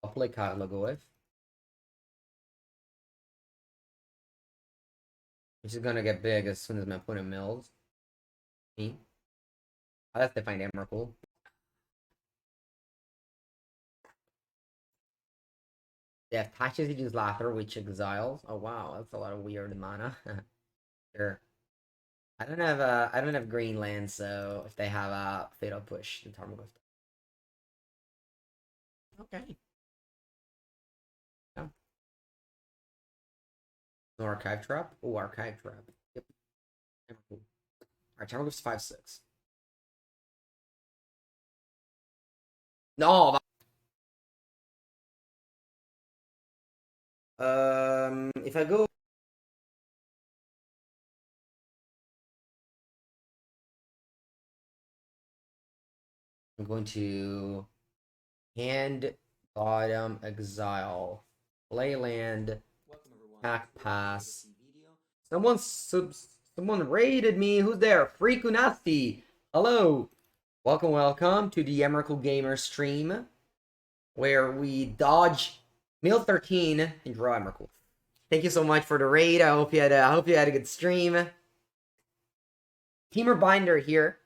I'll play Logoif. Which is gonna get big as soon as my opponent mills. Me. I'll have to find Emrakul. They have Patches Agent's Lather, which exiles. Oh wow, that's a lot of weird mana. Sure. I don't have green land, so if they have a Fatal Push, the Tarmogoyf. Okay. Yeah. No Archive Trap? Oh, Archive Trap. Yep. Cool. Alright, Tarmogoyf's 5/6. No! If I go. I'm going to hand bottom exile playland pack pass. Someone raided me. Who's there? Freakunasti. Hello. Welcome to the Emrakul Gamer stream. where we dodge Mill 13 and draw Emrakul. Thank you so much for the raid. I hope you had a good stream. Temur Binder here.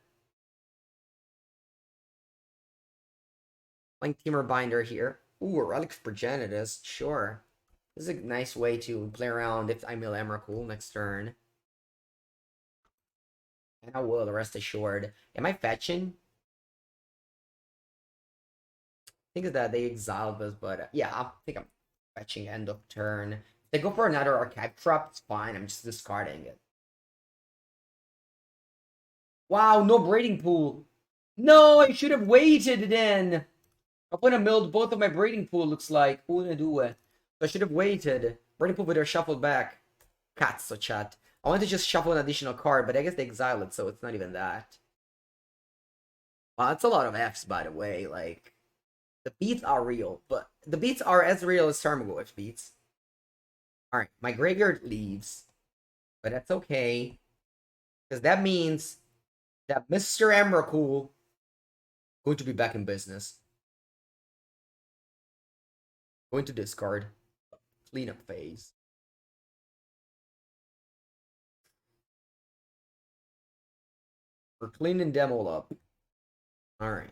Playing Temur Binder here. Ooh, a Relic of Progenitus. Sure. This is a nice way to play around if I mill Emrakul next turn. And I will, rest assured. Am I fetching? I think that they exiled this, but yeah, I think I'm fetching end of turn. If they go for another Archive Trap, it's fine. I'm just discarding it. Wow, no Breeding Pool. No, I should have waited then. I'm gonna milled both of my Breeding Pool, looks like. What would I do it? So I should have waited. Breeding Pool with their shuffled back. Katso chat. I want to just shuffle an additional card, but I guess they exile it, so it's not even that. Wow, that's a lot of Fs, by the way. Like, the beats are real, but the beats are as real as Tarmogoyf beats. Alright, my graveyard leaves. But that's okay. Because that means that Mr. Emrakul going to be back in business. Going to discard. Cleanup phase. We're cleaning them all up. Alright.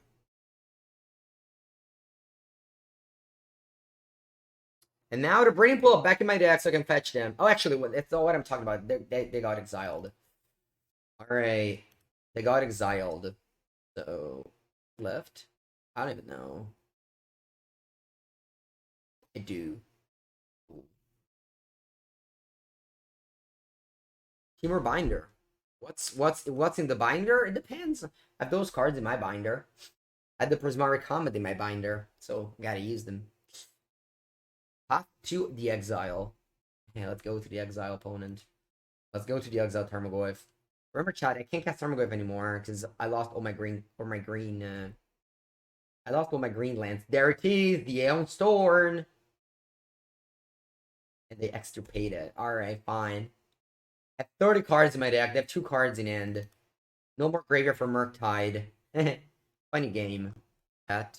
And now to bring Pool back in my deck so I can fetch them. Oh, actually, that's not what I'm talking about. They got exiled. Alright. They got exiled. So, left? I don't even know. I do. Temur Binder. What's in the binder? It depends. I have those cards in my binder. I had the Prismaric Comet in my binder, so gotta use them. Path to the exile. Yeah, let's go to the exile opponent. Let's go to the exile Tarmogoyf. Remember, chat, I can't cast Tarmogoyf anymore because I lost all my green I lost all my green lands. There it is, the Aeon Storm. And they extirpate it. Alright, fine. I have 30 cards in my deck. They have 2 cards in end. No more graveyard for Murktide. Funny game. Chat.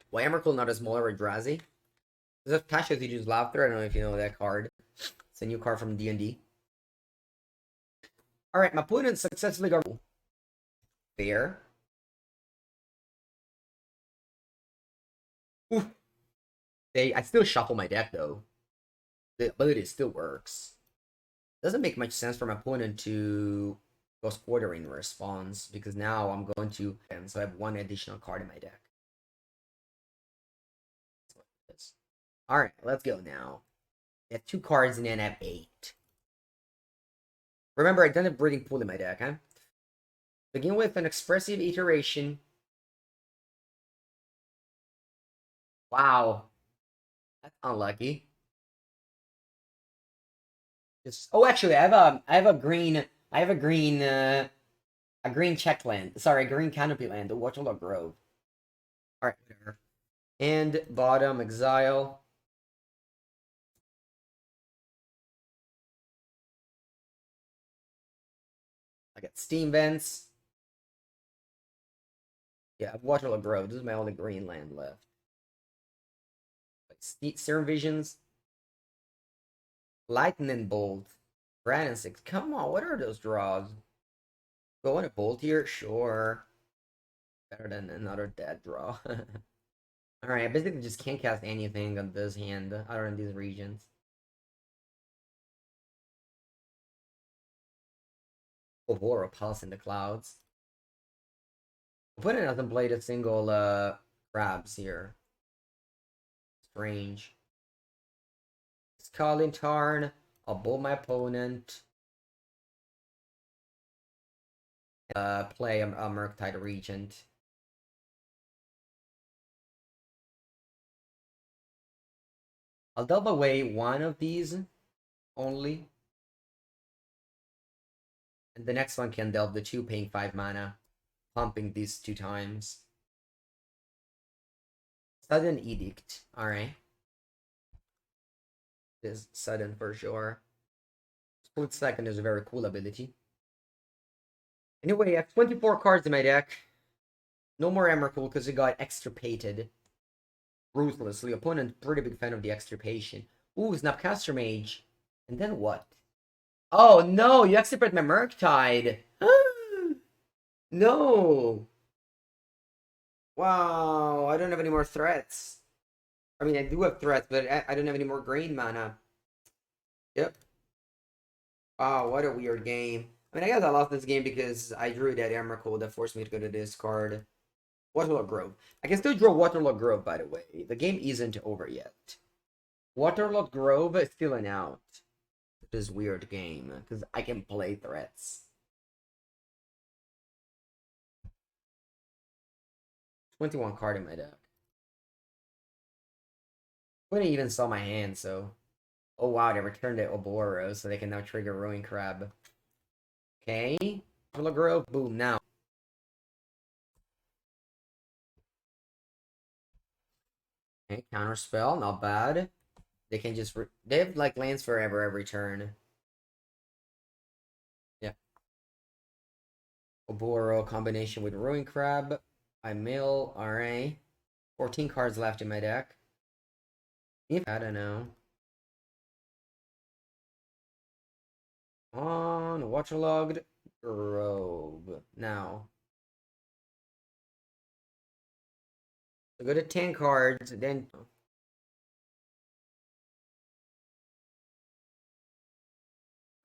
Why Emrakul not a smaller Eldrazi? There's a Tasha Ziju's Laughter. I don't know if you know that card. It's a new card from D&D. Alright, my opponent successfully got fair. Ooh. I still shuffle my deck though. The ability still works. Doesn't make much sense for my opponent to go Quartering in response because now I'm going to, and so I have 1 additional card in my deck. Alright, let's go now. I have 2 cards and then I have 8. Remember, I don't have Breeding Pool in my deck, huh? Begin with an expressive iteration. Wow. That's unlucky. Oh, actually, I have a green check land. Sorry, a green canopy land. The Watchdog Grove. All right, whatever. And bottom exile. I got Steam Vents. Yeah, Watchdog Grove. This is my only green land left. Serum Visions. Lightning Bolt. Brandon 6. Come on, what are those draws? Go on a Bolt here? Sure. Better than another dead draw. Alright, I basically just can't cast anything on this hand other than these regions. Aurora Pulse in the Clouds. Opponent hasn't played a single crabs here. Strange. Scalding Tarn. I'll bowl my opponent. Play a Murktide Regent. I'll delve away 1 of these only. And the next one can delve the 2, paying 5 mana. Pumping these 2 times. Sudden Edict. Alright. This is sudden for sure. Split Second is a very cool ability. Anyway, I have 24 cards in my deck. No more Emrakul because it got extirpated ruthlessly. Opponent pretty big fan of the extirpation. Ooh, Snapcaster Mage. And then what? Oh no, you extirpate my Murktide. No. Wow, I don't have any more threats. I mean, I do have threats, but I don't have any more green mana. Yep. Oh, what a weird game. I mean, I guess I lost this game because I drew that Emrakul that forced me to go to discard. Waterlog Grove. I can still draw Waterlog Grove, by the way. The game isn't over yet. Waterlog Grove is still an out. This weird game, because I can play threats. 21 card in my deck. Couldn't even saw my hand, so... Oh wow, they returned it Oboro, so they can now trigger Ruin Crab. Okay. Waterlog Grove, boom, now. Okay, counterspell, not bad. They can just they have like lands forever every turn. Yeah. Oboro combination with Ruin Crab. I mill, alright. 14 cards left in my deck. I don't know. On Waterlogged Grove. Now. So go to 10 cards, then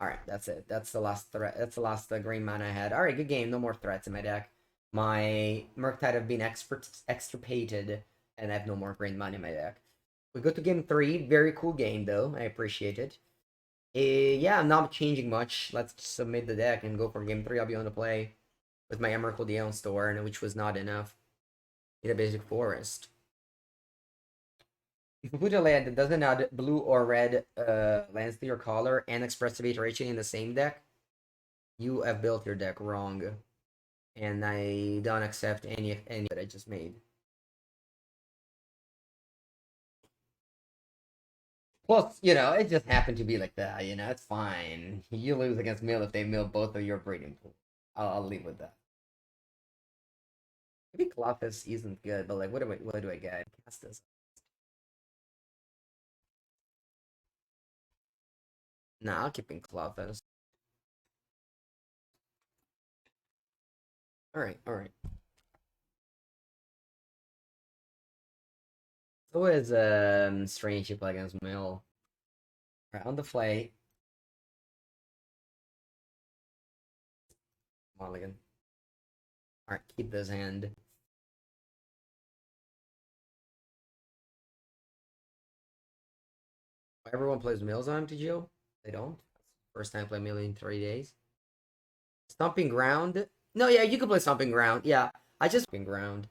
alright, that's it. That's the last threat. That's the last green mana I had. Alright, good game. No more threats in my deck. My Murktide have been extirpated, and I have no more green mana in my deck. We go to game 3. Very cool game, though. I appreciate it. Yeah, I'm not changing much. Let's submit the deck and go for game 3. I'll be on the play with my Emerald Deon store, which was not enough. Need a basic forest. If you put a land that doesn't add blue or red lands to your color and expressive iteration in the same deck, you have built your deck wrong. And I don't accept any that I just made. Plus, it just happened to be like that, it's fine. You lose against mill if they mill both of your breeding pool. I'll leave with that. Maybe Colossus isn't good, but like, what do I get? Cast this. Nah, I'll keep in Colossus. Alright, alright. It's always strange to play against mill. Alright, on the fly. Mulligan. Alright, keep this hand. Everyone plays mills on MTGO? They don't? First time I play mill in 3 days. Stomping Ground? No, yeah, you can play Stomping Ground. Yeah, I just Stomping Ground.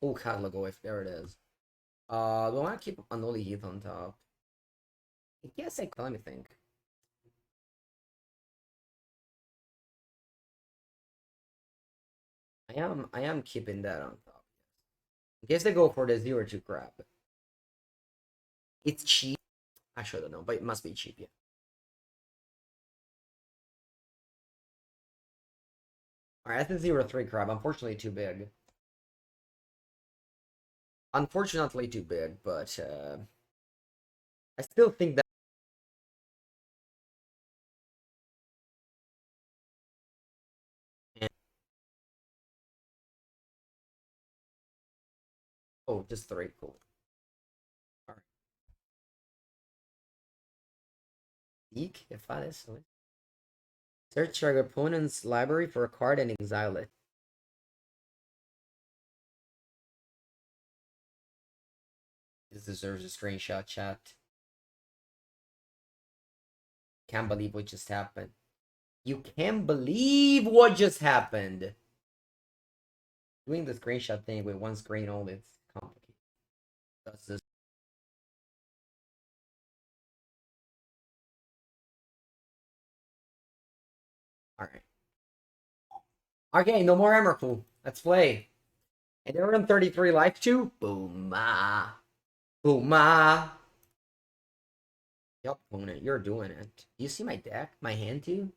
Oh, Catalogo, if there it is. Do I want to keep Unholy Heath on top? I guess let me think. I am keeping that on top. In case they go for the 0-2 crap. It's cheap. I don't know, but it must be cheap, yeah. Alright, that's the 0-3 crab. Unfortunately, too big. Unfortunately, too big, but I still think that. Oh, just 3. Cool. Alright. Eek, if I is. Search your opponent's library for a card and exile it. This deserves a screenshot, chat. Can't believe what just happened. You can't believe what just happened. Doing the screenshot thing with one screen only, it's complicated. That's this. Alright. Okay, no more Emrakul. Let's play. And they're on 33 life too? Boom-ah. Boom-ah. Yup, opponent, you're doing it. You see my deck? My hand too?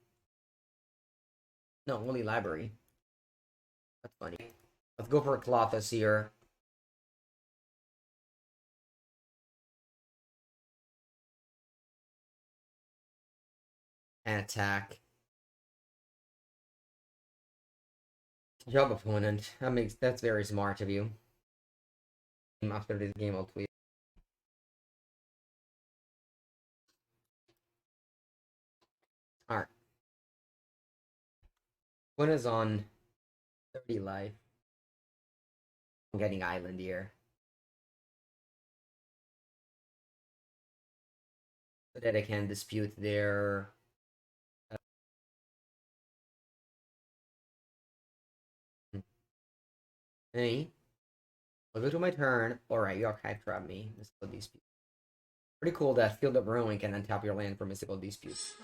No, only library. That's funny. Let's go for a Clothis here. And attack. Good job, opponent. That's very smart of you. After this game, I'll tweet. Alright. One is on 30 life. I'm getting island here. So that I can dispute their... Hey. I'll go to my turn. Alright, you archive trap me. Mystical dispute. Pretty cool that Field of Ruin can untap your land for mystical disputes.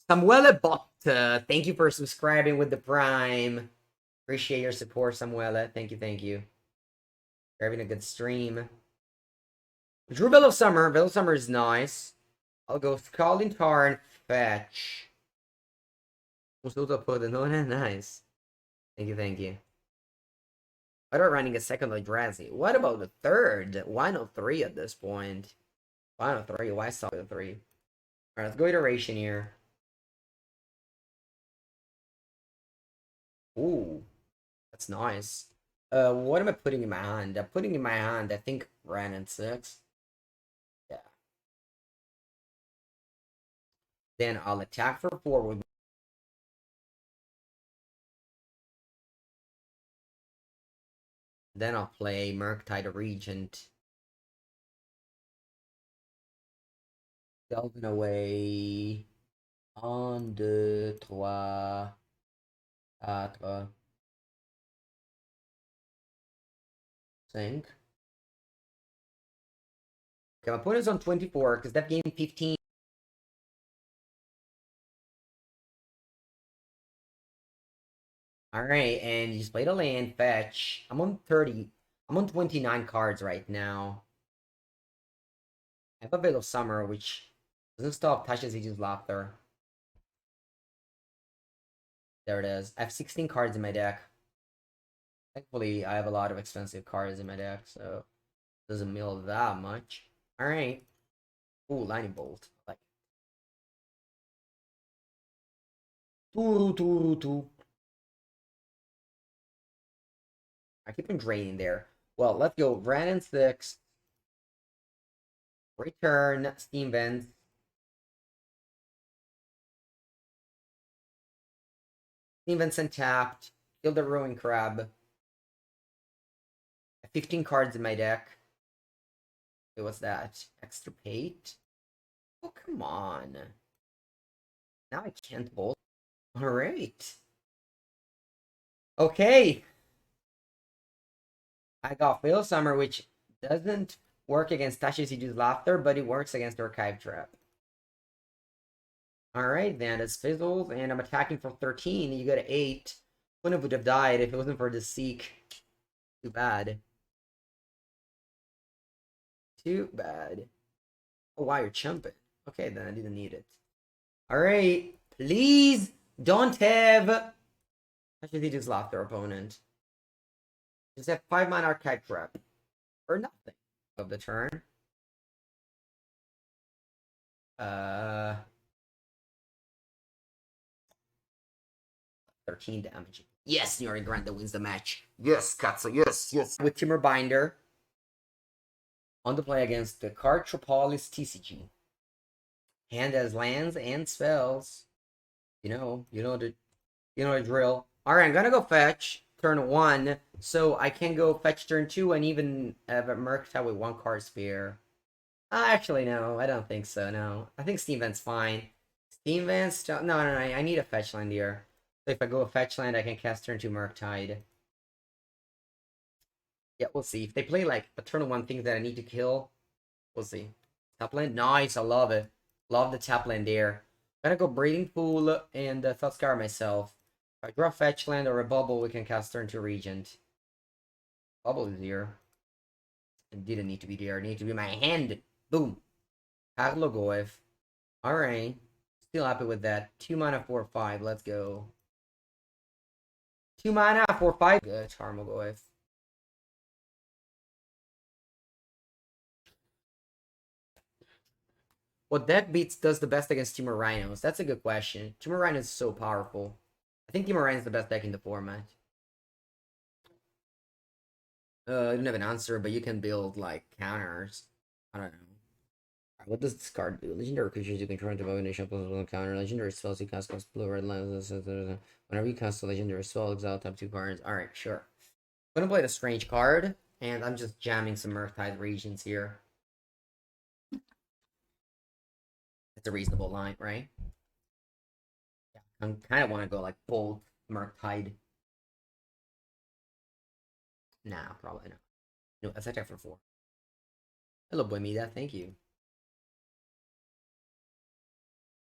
Samuele Botta, thank you for subscribing with the Prime. Appreciate your support, Samuele. Thank you, thank you. You're having a good stream. Drew Veil of Summer. Veil of Summer is nice. I'll go Scalding Tarn, fetch. Nice. Thank you, thank you. What about running a second Eldrazi? What about the third? Why not 3 at this point? Why not 3? Why stop at 3? Alright, let's go iteration here. Ooh, that's nice. What am I putting in my hand? I'm putting in my hand, I think, Ran and 6. Yeah. Then I'll attack for 4 with... Then I'll play Murktide Regent. Delving away. 1, 2, 3, 4. Think. Okay, my opponent's on 24 because that game 15. Alright, and you just played a land, fetch. I'm on 30. I'm on 29 cards right now. I have a Veil of Summer, which doesn't stop Tasha's Age's Laughter. There it is. I have 16 cards in my deck. Thankfully, I have a lot of expensive cards in my deck, so it doesn't mill that much. Alright. Ooh, Lightning Bolt. Like two. I keep on draining there. Well, let's go. Ran and 6. Return. Steam Vents. Steam Vents untapped. Kill the Ruin Crab. 15 cards in my deck. Wait, what's that? Extirpate? Oh, come on. Now I can't bolt. Alright. Okay. I got Veil of Summer, which doesn't work against Tasha's Age's Laughter, but it works against Archive Trap. Alright, then it's fizzles, and I'm attacking for 13. You go to 8. One would have died if it wasn't for the Seek. Too bad. Too bad. Oh, wow, you're chumping. Okay, then I didn't need it. Alright, please don't have Tasha's Age's Laughter, opponent. Just have 5 mana Archive Trap. Or nothing of the turn. 13 damage. Yes, Nuri Granda wins the match. Yes, Katsu, yes. With Timur Binder. On the play against the Cartropolis TCG. Hand has lands and spells. You know the drill. Alright, I'm gonna go fetch turn 1. So I can go fetch turn 2 and even have a Murktide with 1 card spare. Actually, no, I don't think so, no. I think Steam Vent's fine. Steam Vent's... No, I need a fetch land here. So if I go a fetch land, I can cast turn 2 Murktide. Yeah, we'll see. If they play, like, a turn 1 thing that I need to kill, we'll see. Tap land? Nice, I love it. Love the tap land there. I'm gonna go Breeding Pool and Thought Scar myself. If I draw a fetch land or a bubble, we can cast turn 2 Regent. Bubble is here. It didn't need to be there. It needed to be my hand. Boom. Paglogoev. Alright. Still happy with that. 2 mana, 4/5. Let's go. 2 mana, 4/5. Good, Tarmogoev. What deck does the best against Temur Rhinos? That's a good question. Temur Rhino is so powerful. I think Temur Rhino is the best deck in the format. I don't have an answer, but you can build like counters. I don't know. What does this card do? Legendary creatures you control develop nation plus one counter. Legendary spells you cast blue red lands. Whenever you cast a legendary spell, exile top 2 cards. Alright, sure. I'm gonna play the strange card, and I'm just jamming some Murktide regions here. It's a reasonable line, right? Yeah, I kind of want to go like bold Murktide. Nah, probably not. No, that's attack for 4. Hello, Boimida, thank you.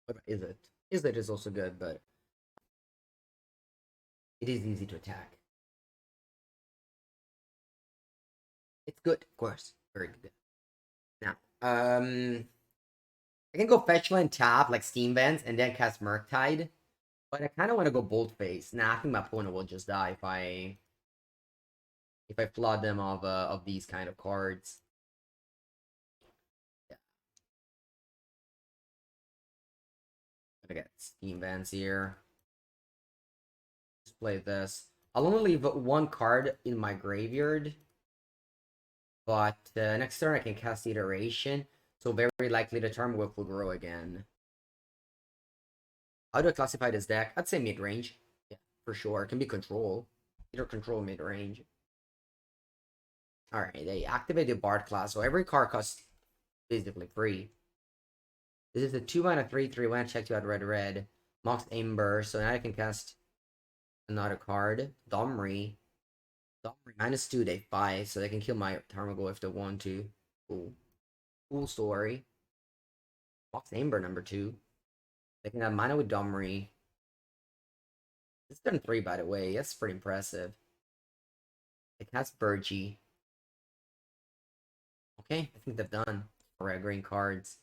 What about Is It? Is It is also good, but it is easy to attack. It's good, of course. Very good. Now, I can go fetch land tap like Steam Vents and then cast Murktide. But I kind of want to go bold face. Nah, I think my opponent will just die if I flood them of these kind of cards. Yeah. Gonna get Steam Vents here. Let's play this. I'll only leave 1 card in my graveyard. But next turn I can cast Iteration. So very likely the Tarmogoyf will grow again. How do I classify this deck? I'd say mid-range. Yeah, for sure. It can be control. Either control mid-range. Alright, they activate the Bard class, so every card costs basically free. This is a 2 mana 3/3 when I check to add red. Mox Ember, so now I can cast another card. Domri. Domri -2, they 5, so they can kill my Tarmogoyf if they want to. Cool. Cool story. Mox Ember number 2. They can have mana with Domri. It's turn 3, by the way. That's pretty impressive. They cast Burgi. Okay, I think they've done. Red green cards.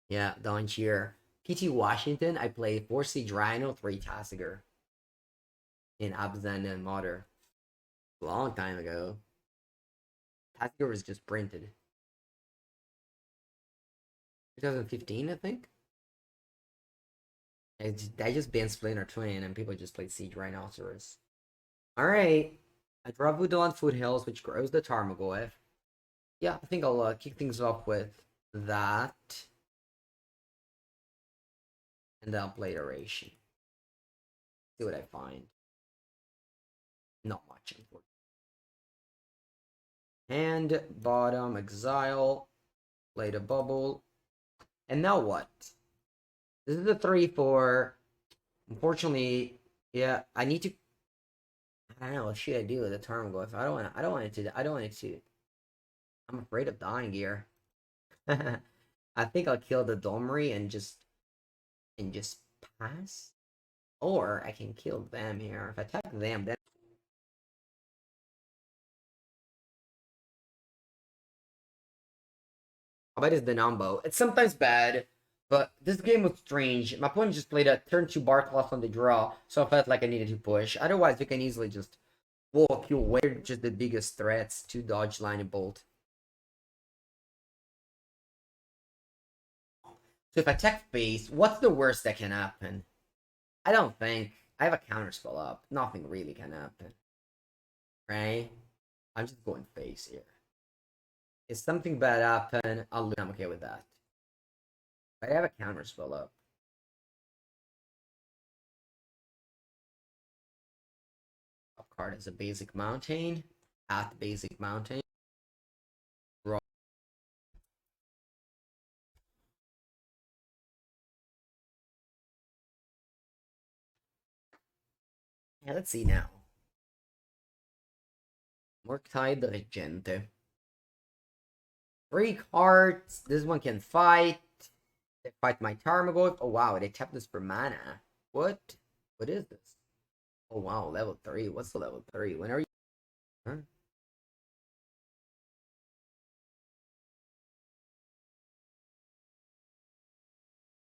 Yeah, Don Cheer. PT Washington, I played 4 Siege Rhino, 3 Tasigur. In Abzan and Modder. A long time ago. Tasigur was just printed. 2015, I think? I just banned Splinter Twin and people just played Siege Rhinoceros. Alright. I draw Voodoo Foothills, which grows the Tarmogoyf. Yeah, I think I'll kick things off with that. And then I'll play Iteration. See what I find. Not much, unfortunately. And bottom, exile. Play the bubble. And now what? This is a 3/4. Unfortunately, yeah, I need to. I don't know. What should I do with the Tarmogoyf? I don't want it to. I'm afraid of dying here. I think I'll kill the Domri and just pass. Or I can kill them here. If I attack them, then how about this Denambo? It's sometimes bad, but this game was strange. My opponent just played a turn 2 Barcloth on the draw, so I felt like I needed to push. Otherwise, you can easily just walk you away. Just the biggest threats to dodge Lightning Bolt. So if I attack face, what's the worst that can happen? I don't think. I have a counterspell up. Nothing really can happen. Right? I'm just going face here. If something bad happen, I'm okay with that. But I have a counterspell up. Top card is a basic mountain. At basic mountain. Draw. Yeah, let's see now. Murktide Regente. 3 cards. This one can fight. They fight my Tarmogoyf. Oh wow, they tap this for mana. What? What is this? Oh wow, level 3. What's the level 3? When are you? Huh?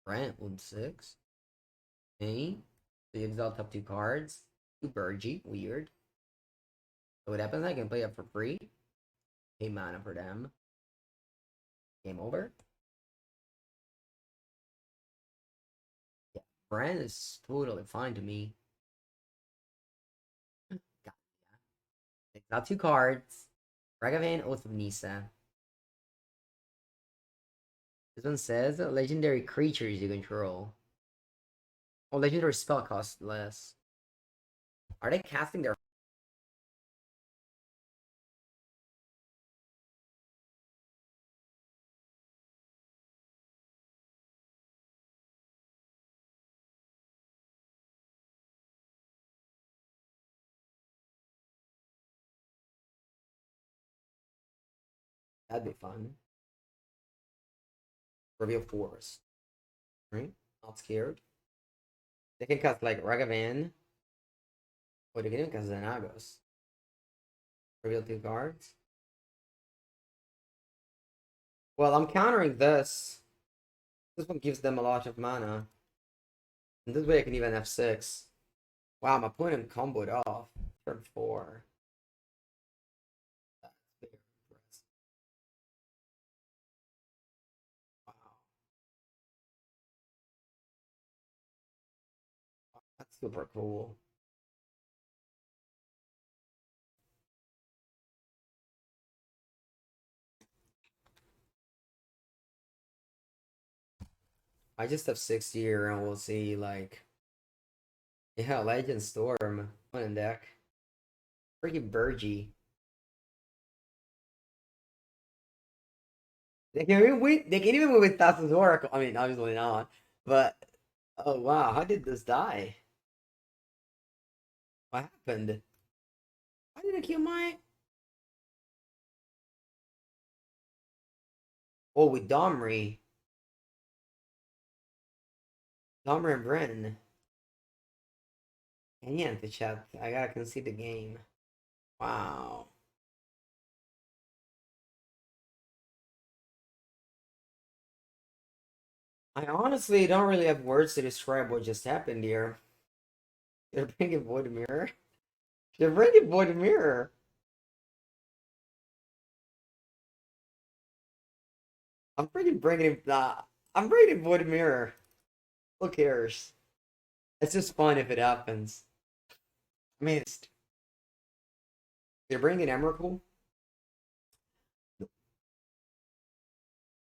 Brand 1/6. Okay. So you exalt top 2 cards. Two Burgie. Weird. So what happens? I can play it for free. Pay mana for them. Game over. Yeah. Brand is totally fine to me. God, yeah. Exalt 2 cards. Ragavan, Oath of Nisa. This one says legendary creatures you control. Oh, legendary spell cost less. Are they casting their? That'd be fun. Reveal Force. Right? Not scared. They can cast like Ragavan. Or they can even cast Xenagos. Reveal 2 cards. Well, I'm countering this. This one gives them a lot of mana. And this way I can even F6. Wow, my opponent comboed off. Turn 4. That's very impressive. Wow. That's super cool. I just have 6 here and we'll see like yeah, Legend Storm on deck. Freaking Burgie. They can even win with Thassa's Oracle. I mean, obviously not. But oh wow, how did this die? What happened? Why did I kill my oh with Domri? Domri and Bren. And yeah, the chat. I gotta concede the game. Wow. I honestly don't really have words to describe what just happened here. They're bringing Void Mirror. They're bringing Void Mirror. I'm freaking bringing I'm bringing Void Mirror. Who cares? It's just fun if it happens. I mean, they're bringing Emrakul.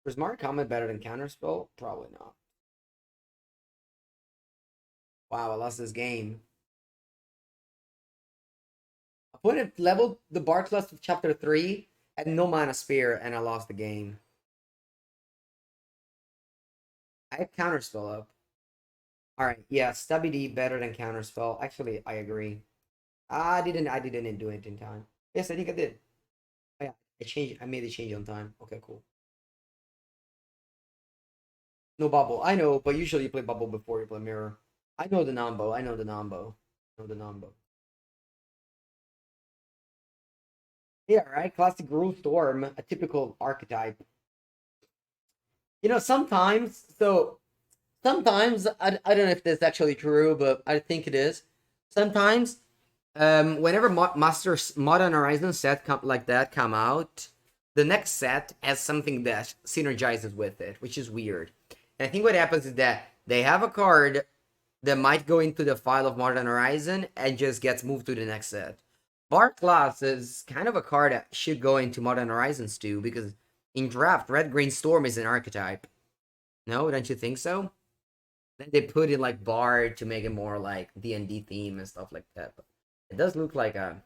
Was Mark Comment better than Counterspell? Probably not. Wow, I lost this game. I put it leveled the Bar Class of Chapter 3 at no mana sphere and I lost the game. I had Counterspell up. Alright, yeah, Stubby D better than Counterspell. Actually, I agree. I didn't do it in time. Yes, I think I did. Oh, yeah, I made the change on time. Okay, cool. No bubble. I know, but usually you play bubble before you play mirror. I know the Nambo. I know the Nambo. I know the Nambo. Yeah, right. Classic Rule Storm, a typical archetype. Sometimes. So sometimes I don't know if this is actually true, but I think it is. Sometimes, whenever Modern Horizon set like that come out, the next set has something that synergizes with it, which is weird. And I think what happens is that they have a card that might go into the file of Modern Horizon and just gets moved to the next set. Bar Class is kind of a card that should go into Modern Horizons too, because in draft, Red Green Storm is an archetype. No, don't you think so? Then they put in like Bard to make it more like D&D theme and stuff like that. But it does look like a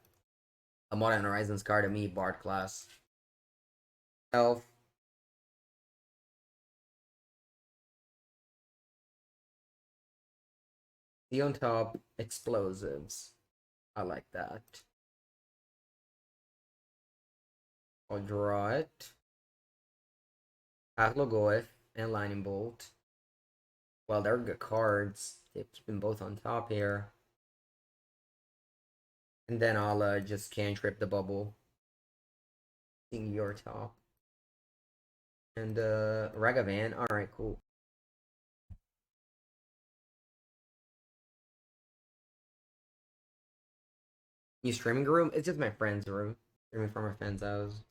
Modern Horizons card to me, Bard Class. Elf. The on top, explosives. I like that. I'll draw it. Logoth and Lightning Bolt. Well, they're good cards. They keep them both on top here. And then I'll just cantrip the bubble. In your top. And Ragavan. Alright, cool. You streaming room? It's just my friend's room. Streaming from my friend's house.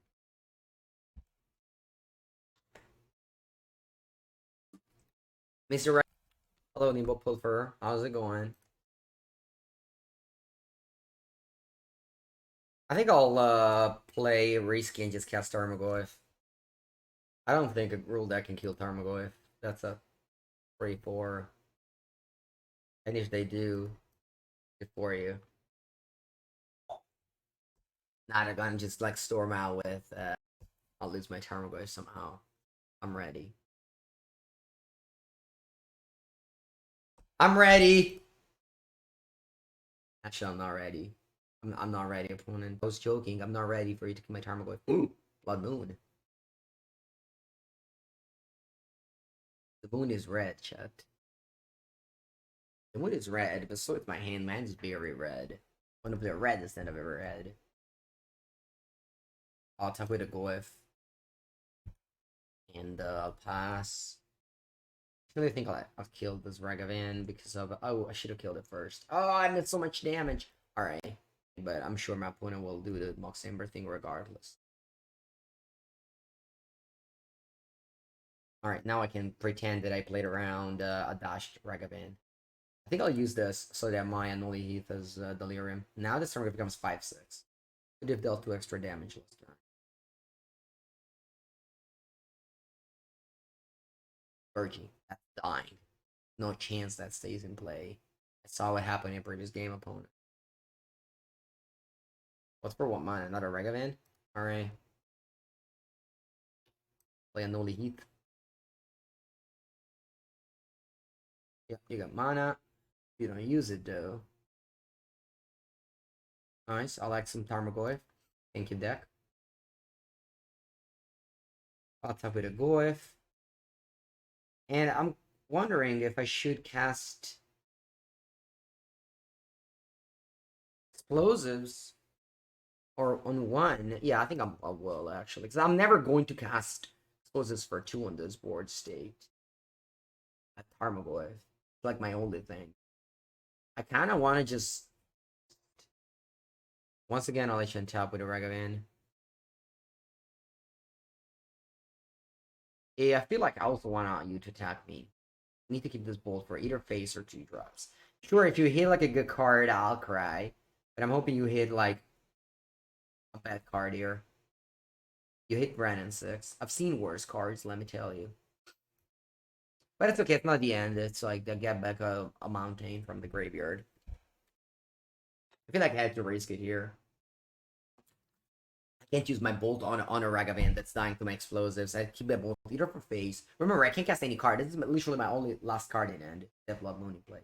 Mr. Ra Hello, Nimble Pulver. How's it going? I think I'll play Risky and just cast Tarmogoyf. I don't think a rule deck can kill Tarmogoyf. That's a 3-4. And if they do, good for you. Not gonna just like storm out with I'll lose my Tarmogoyf somehow. I'm ready. I'm ready! Actually, I'm not ready. I'm not ready, opponent. I was joking. I'm not ready for you to kill my Tarmogoyf. Ooh, Blood Moon. The moon is red, chat. The moon is red, but so is my hand. Mine's very red. I want to play red instead of a red. I'll tap with a Goyf. And I'll pass. I really think I've killed this Ragavan because of... Oh, I should have killed it first. Oh, I did so much damage. Alright. But I'm sure my opponent will do the Moxamber thing regardless. Alright, now I can pretend that I played around a dashed Ragavan. I think I'll use this so that my Anoli Heath is Delirium. Now this turn becomes 5-6. Could have dealt 2 extra damage last turn. Virgie, that's dying. No chance that stays in play. I saw what happened in previous game, opponent. What's for 1 mana? Another Ragavan? Alright. Play Anoli Heath. Yep, you got mana. You don't use it though. Nice. I like some Tarmogoyf. Thank you, deck. I'll top with a Goyf. And I'm wondering if I should cast explosives or on 1. Yeah, I think I will actually, because I'm never going to cast explosives for 2 on this board state. At Tarmogoyf. It's like my only thing. I kind of want to just... Once again, I'll let you untap with a Ragavan. Yeah, I feel like I also want you to attack me. I need to keep this bolt for either face or 2 drops. Sure, if you hit like a good card, I'll cry. But I'm hoping you hit like a bad card here. You hit Brennan 6. I've seen worse cards, let me tell you. But it's okay, it's not the end. It's like they get back a mountain from the graveyard. I feel like I had to risk it here. I can't use my bolt on a Ragavan that's dying to my explosives. I keep that bolt either for face. Remember, I can't cast any card. This is literally my only last card in end. Death Blood Moon in play.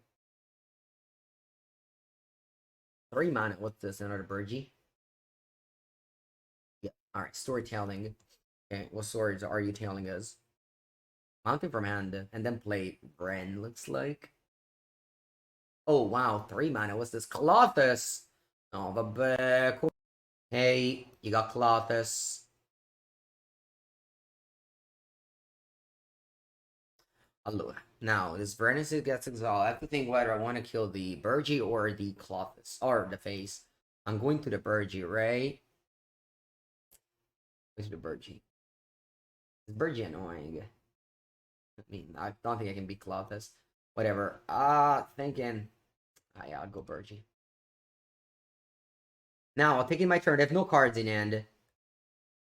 3 mana. What's this? Another Burgie? Yeah. Alright, storytelling. Okay, what stories are you telling us? Mountain from hand, and then play Bren, looks like. Oh, wow. 3 mana. What's this? Colossus! Oh, the cool. Hey, you got Colossus. Hello. Now, this Vernus gets exiled. I have to think whether I want to kill the Burgie or the Colossus, or the face. I'm going to the Burgie, right? Where's the Burgie? Is Burgie annoying? I mean, I don't think I can beat Colossus. Whatever. Thinking. Yeah, I'll go Burgie. Now, I'll take in my turn. I have no cards in hand.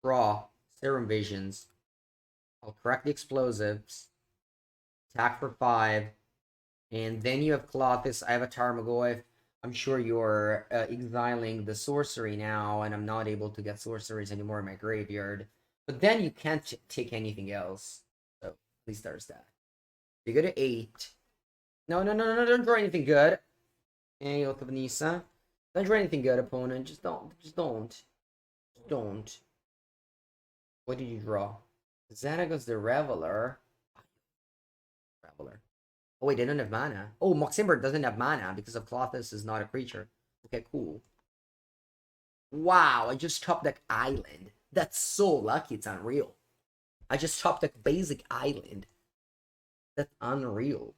Draw. Serum Visions. I'll correct the explosives. Attack for 5. And then you have Colossus. I have a Tarmogoyf. I'm sure you're exiling the sorcery now, and I'm not able to get sorceries anymore in my graveyard. But then you can't take anything else. So, at least there's that. You go to 8. No, don't draw anything good. Hey, look at Vanessa. Don't draw anything good, opponent. Just don't. What did you draw? Xanagos the Reveler. Oh wait, they don't have mana. Oh, Moximber doesn't have mana because of Clothis is not a creature. Okay, cool. Wow, I just topped that island. That's so lucky, it's unreal. I just topped a basic island. That's unreal.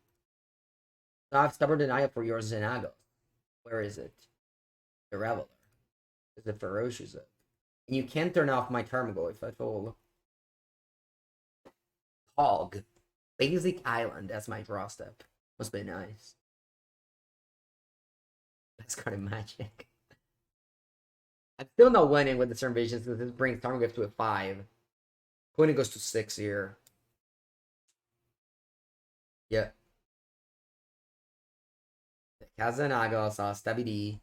So I have stubborn denial for your Zenagos. Where is it? The Reveler. Is the Ferocious up? And you can't turn off my Tarmogoyf at all. Hog. Basic island. That's my draw step. Must be nice. That's kind of magic. I'm still not winning with the turn visions because this brings Tarmogoyf to a 5. Queen goes to 6 here. Yeah. Kazanaga saw Stabby.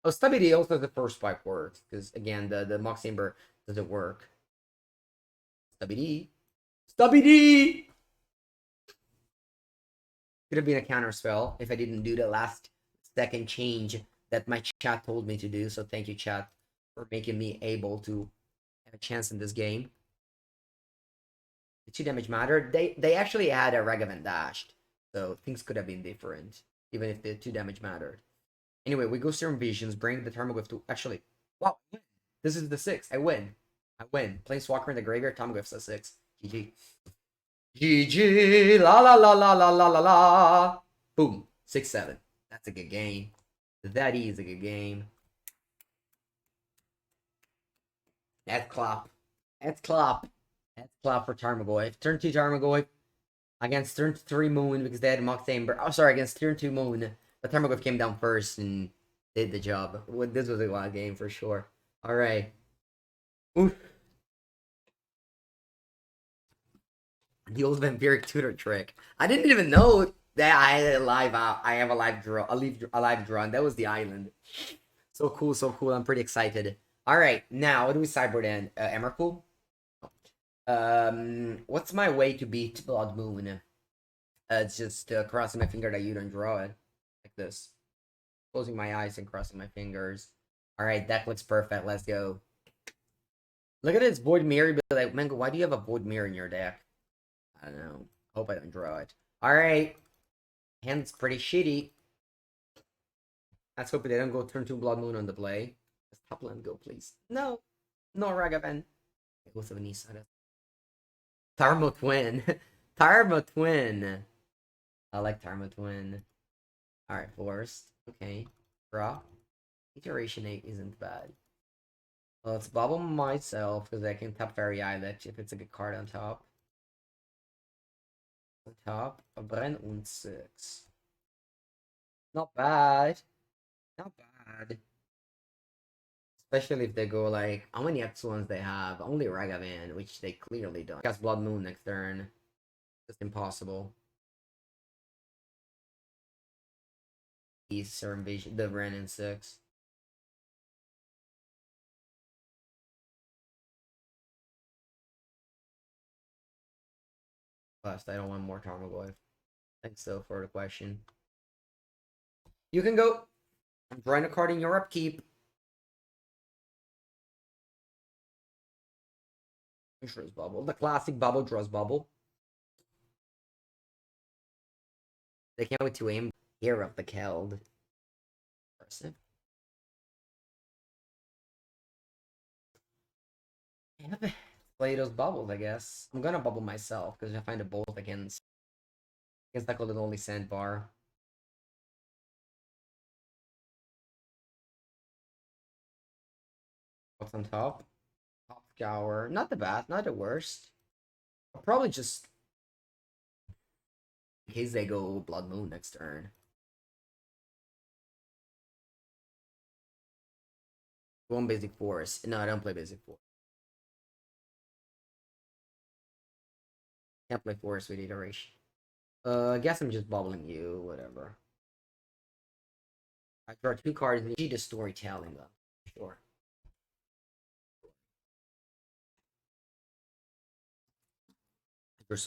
Oh, Stabby also the first swipe works because again the Mox Chamber doesn't work. Stabby. Stabby! Could have been a counter spell if I didn't do the last second change that my chat told me to do. So thank you, chat, for making me able to have a chance in this game. The 2 damage mattered. They actually had a Ragavan dashed, so things could have been different, even if the 2 damage mattered. Anyway, we go Serum Visions, bring the Tarmogoyf to actually. Wow, this is the 6. I win. I win. Planeswalker in the graveyard, Tarmogoyf's a 6. GG. GG. La la la la la la la la. Boom. 6-7. That's a good game. That is a good game. That's clap. That's clap. That's clap for Tarmogoyf. Turn 2 Tarmogoyf against turn 3 Moon because they had Mock Chamber. Oh, sorry, against turn 2 Moon. But Tarmogoyf came down first and did the job. This was a wild game for sure. Alright. Oof. The old vampiric tutor trick. I didn't even know that I had a live I have a live draw, a live draw, and that was the island. So cool, so cool. I'm pretty excited. All right, now what do we sideboard in? Emrakul? What's my way to beat Blood Moon? It's just crossing my finger that you don't draw it like this. Closing my eyes and crossing my fingers. All right, that looks perfect. Let's go. Look at this Void Mirror. Be like, Mango, why do you have a Void Mirror in your deck? I don't know. Hope I don't draw it. Alright. Hand's pretty shitty. Let's hope they don't go turn 2 Blood Moon on the play. Let's top land go, please. No. No Ragavan. Go to Vanessa. Tarmo Twin. Tarmo Twin. I like Tarmo Twin. Alright, Forest. Okay. Draw. Iteration 8 isn't bad. Well, let's bubble myself because I can tap Fairy Islet if it's a good card on top. On top, a Bren und 6. Not bad. Not bad. Especially if they go like, how many excellence they have? Only Ragavan, which they clearly don't. Cast Blood Moon next turn. Just impossible. He's Serum Vision, the Ren in 6. Plus, I don't want more Tarmogoyf. Thanks though for the question. You can go. I'm drawing a card in your upkeep. Draws Bubble. The classic bubble draws bubble. They can't wait to aim here of the Keld. Person. Play those bubbles, I guess. I'm gonna bubble myself because I find a bolt against that golden only sandbar. What's on top? Top Scour. Not the bad, not the worst. I'll probably just in case they go Blood Moon next turn. Go on Basic Force. No, I don't play Basic Force. Can't play Force with Iteration. I guess I'm just bubbling you, whatever. I draw 2 cards and the storytelling though. Sure. I drew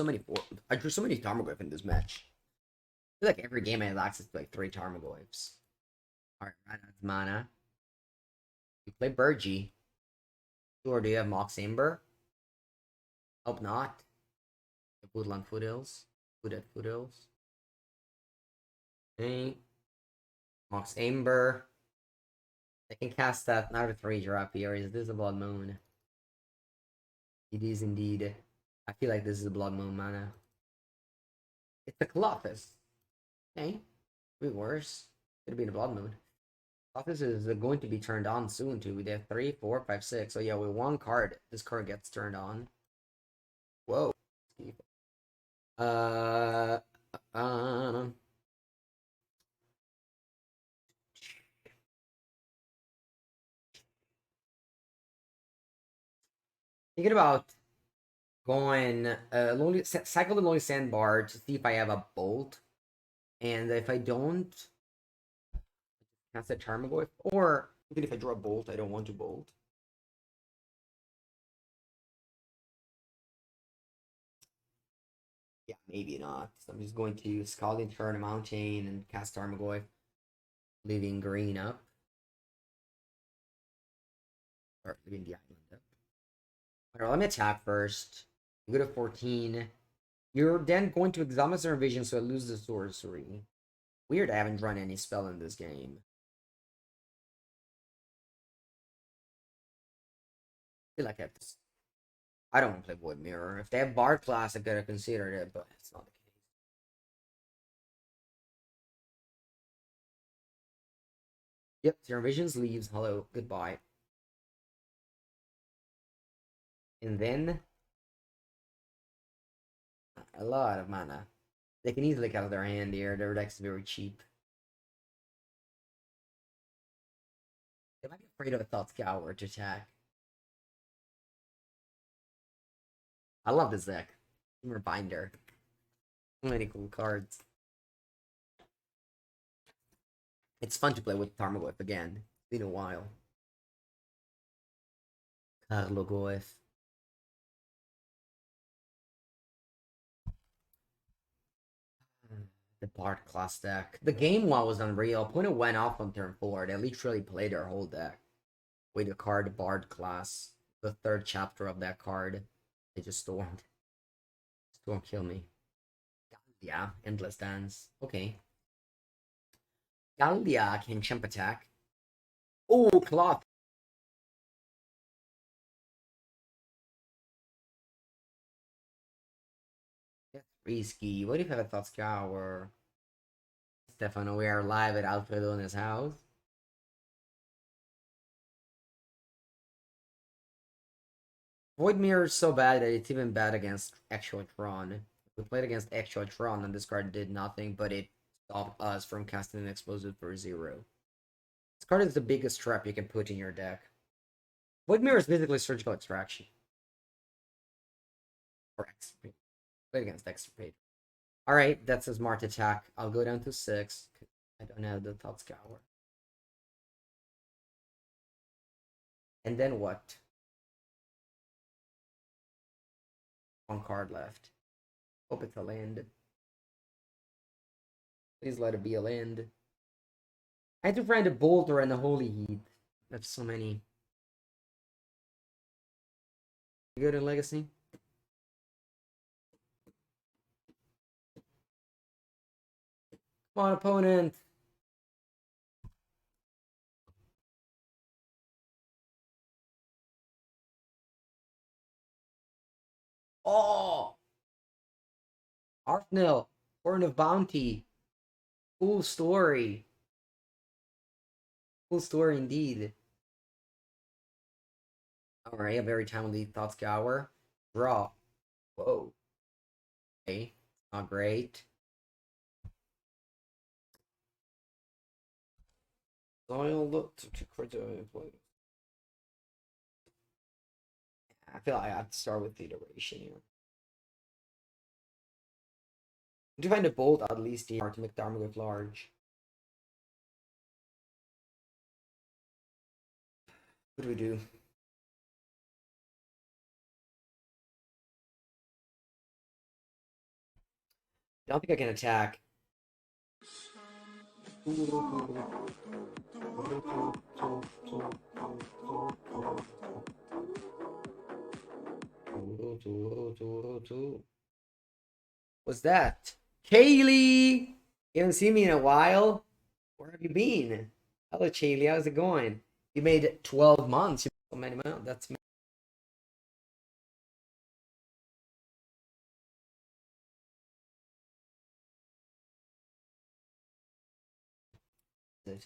so many Tarmogoyf in this match. I feel like every game I have access to like 3 Tarmogoyfs. Alright, right on mana. You play Burgie. Or do you have Mox Amber? Hope not. Woodland Foothills. Wooded Foothills. Okay. Mox Amber. I can cast that another 3-drop here. Is this a Blood Moon? It is indeed. I feel like this is a Blood Moon mana. It's a Colossus. Okay. Could be worse. Could be a Blood Moon. Colossus is going to be turned on soon too. We have 3, 4, 5, 6. So yeah, with one card, this card gets turned on. Whoa. Uh, um, thinking about going lonely cycle the lonely sandbar to see if I have a bolt, and if I don't, cast a Tarmogoyf, or even if I draw a bolt, I don't want to bolt. Yeah, maybe not. So I'm just going to Scalding Turn a Mountain and cast Tarmogoyf, leaving green up. Or leaving the island up. Alright, let me attack first. Good at 14. You're then going to examine their vision, so I lose the sorcery. Weird, I haven't drawn any spell in this game. I feel like I have to. I don't want to play Void Mirror. If they have Bard class, I could have considered it, but it's not the case. Yep, Zero Visions leaves. Hello, goodbye. And then a lot of mana. They can easily cut out their hand here. Their deck's very cheap. They might be afraid of a Thought Scour to attack. I love this deck. Temur Binder. So many cool cards. It's fun to play with Tarmogoyf again. It's been a while. Karlogoyf. The Bard class deck. The game one was unreal. Opponent went off on turn 4. They literally played their whole deck with the card Bard class. The third chapter of that card. They just stormed. Storm kill me. Yeah, Endless Dance. Okay. Gallia can jump attack. Oh, Cloth. That's risky. What if I have a Thought Scour? Stefano, we are live at Alfredo in his house. Void Mirror is so bad that it's even bad against actual Tron. We played against actual Tron and this card did nothing, but it stopped us from casting an explosive for 0. This card is the biggest trap you can put in your deck. Void Mirror is basically surgical extraction. Or extirpate. Played against extirpate. Alright, that's a smart attack. I'll go down to 6. I don't have the Thought Scour. And then what? One card left. Hope it's a land. Please let it be a land. I had to find a Bolter and a Holy Heat. That's so many. You good in Legacy? Come on, opponent. Oh! Arthnil, Horn of Bounty. Cool story. Cool story indeed. Alright, a very timely Thought Scour. Draw. Whoa. Okay, not great. Soil look to critical play. I feel like I have to start with the iteration here. To find a bolt at least here to make the armor look large. What do we do? I don't think I can attack. What's that? Kaylee! You haven't seen me in a while? Where have you been? Hello, Kaylee. How's it going? You made 12 months. You made so many months. That's it.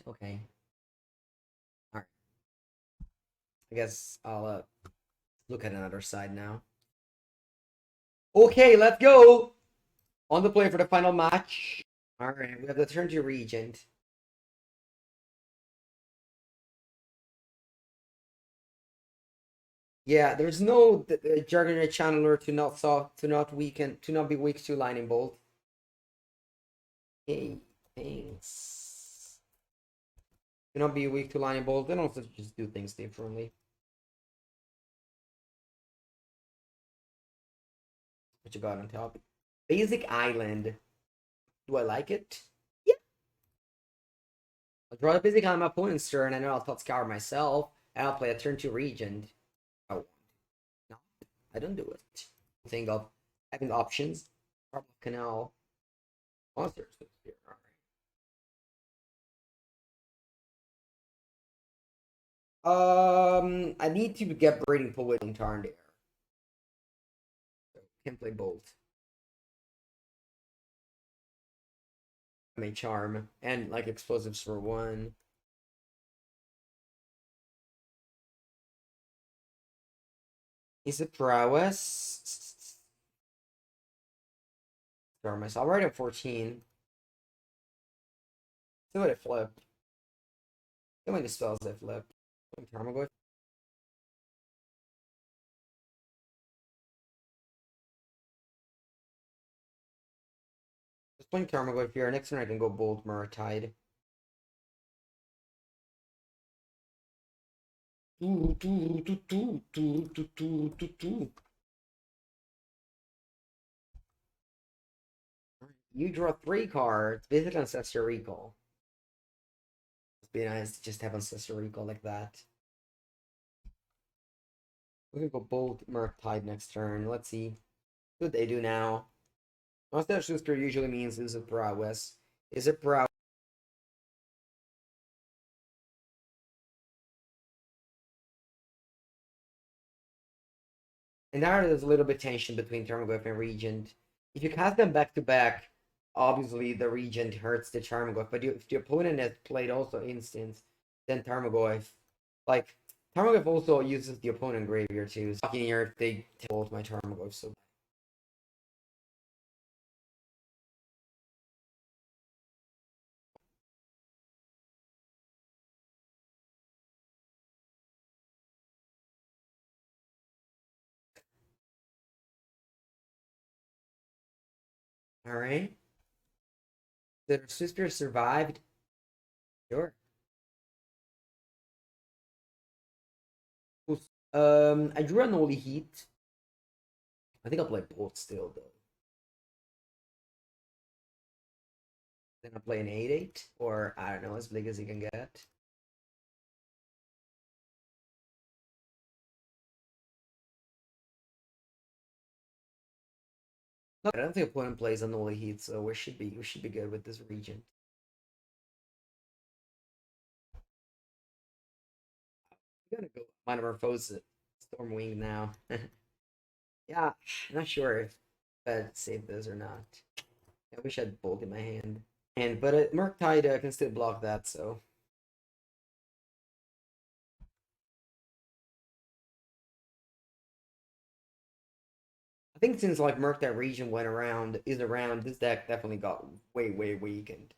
Okay. All right. I guess I'll look at another side now. Okay, let's go. On the play for the final match. All right, we have the turn to Regent. Yeah, there's no Juggernaut Channeler to not be weak to Lightning Bolt. Hey, thanks. To not be weak to Lightning Bolt, then also just do things differently. What you got on top? Basic Island. Do I like it? Yeah. I'll draw a basic on my opponent's turn, and then I'll thought scour myself, and I'll play a turn 2 Regent. Oh, no, I don't do it. Think of having options. Problem Canal. Monsters. I need to get Braiding Poet in turn there. So, can't play both. I mean, Charm and like explosives for 1. Is it prowess? Prowess. I'll write at 14. See what it flip. How many spells I flip? Tarmogoyf. Just playing Tarmogoyf here. Next turn I can go Bold Murktide. You draw 3 cards. Visit Ancestor Recall. It'd be nice to just have Ancestor Recall like that. We're gonna go Bold Murktide next turn. Let's see what they do now. Mustache Schuster usually means is it prowess. Is it prowess? And now there's a little bit tension between Tarmogoyf and Regent. If you cast them back to back, obviously the Regent hurts the Tarmogoyf. But if the opponent has played also instance, then Tarmogoyf, like Tarmogoyf also uses the opponent graveyard too. So in here if they both my Tarmogoyf. So all right, the sister survived. Sure. I drew an Holy Heat. I think I'll play both still though. Then I'll play an 8/8 or I don't know, as big as you can get. No, I don't think opponent plays on Holy Heat, so we should be good with this region. I'm gonna go Metamorphosis Stormwing now. Yeah, not sure if I'd save this or not. I wish I had Bolt in my hand. But Murktide can still block that, so I think since like Murktide region is around, this deck definitely got way weakened.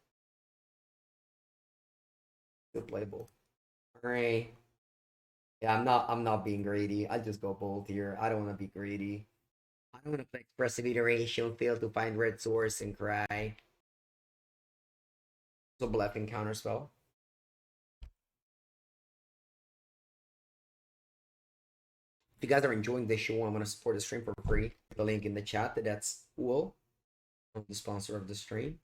Still playable. Alright. Yeah, I'm not being greedy. I just go Bolt here. I don't wanna be greedy. I don't wanna play expressive iteration, fail to find red source and cry. So bluffing counterspell. If you guys are enjoying this show, I'm gonna support the stream for free. The link in the chat. That's cool. I'm the sponsor of the stream.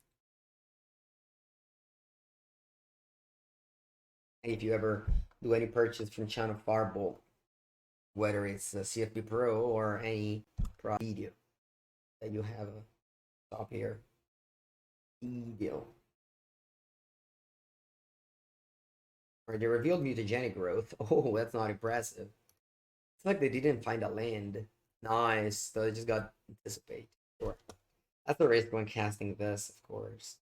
And if you ever do any purchase from Channel Firebolt, whether it's a CFP Pro or any Pro video that you have up here, video. Or they revealed mutagenic growth. Oh, that's not impressive. It's like they didn't find a land. Nice. So they just got anticipate. Sure. That's the risk when casting this, of course.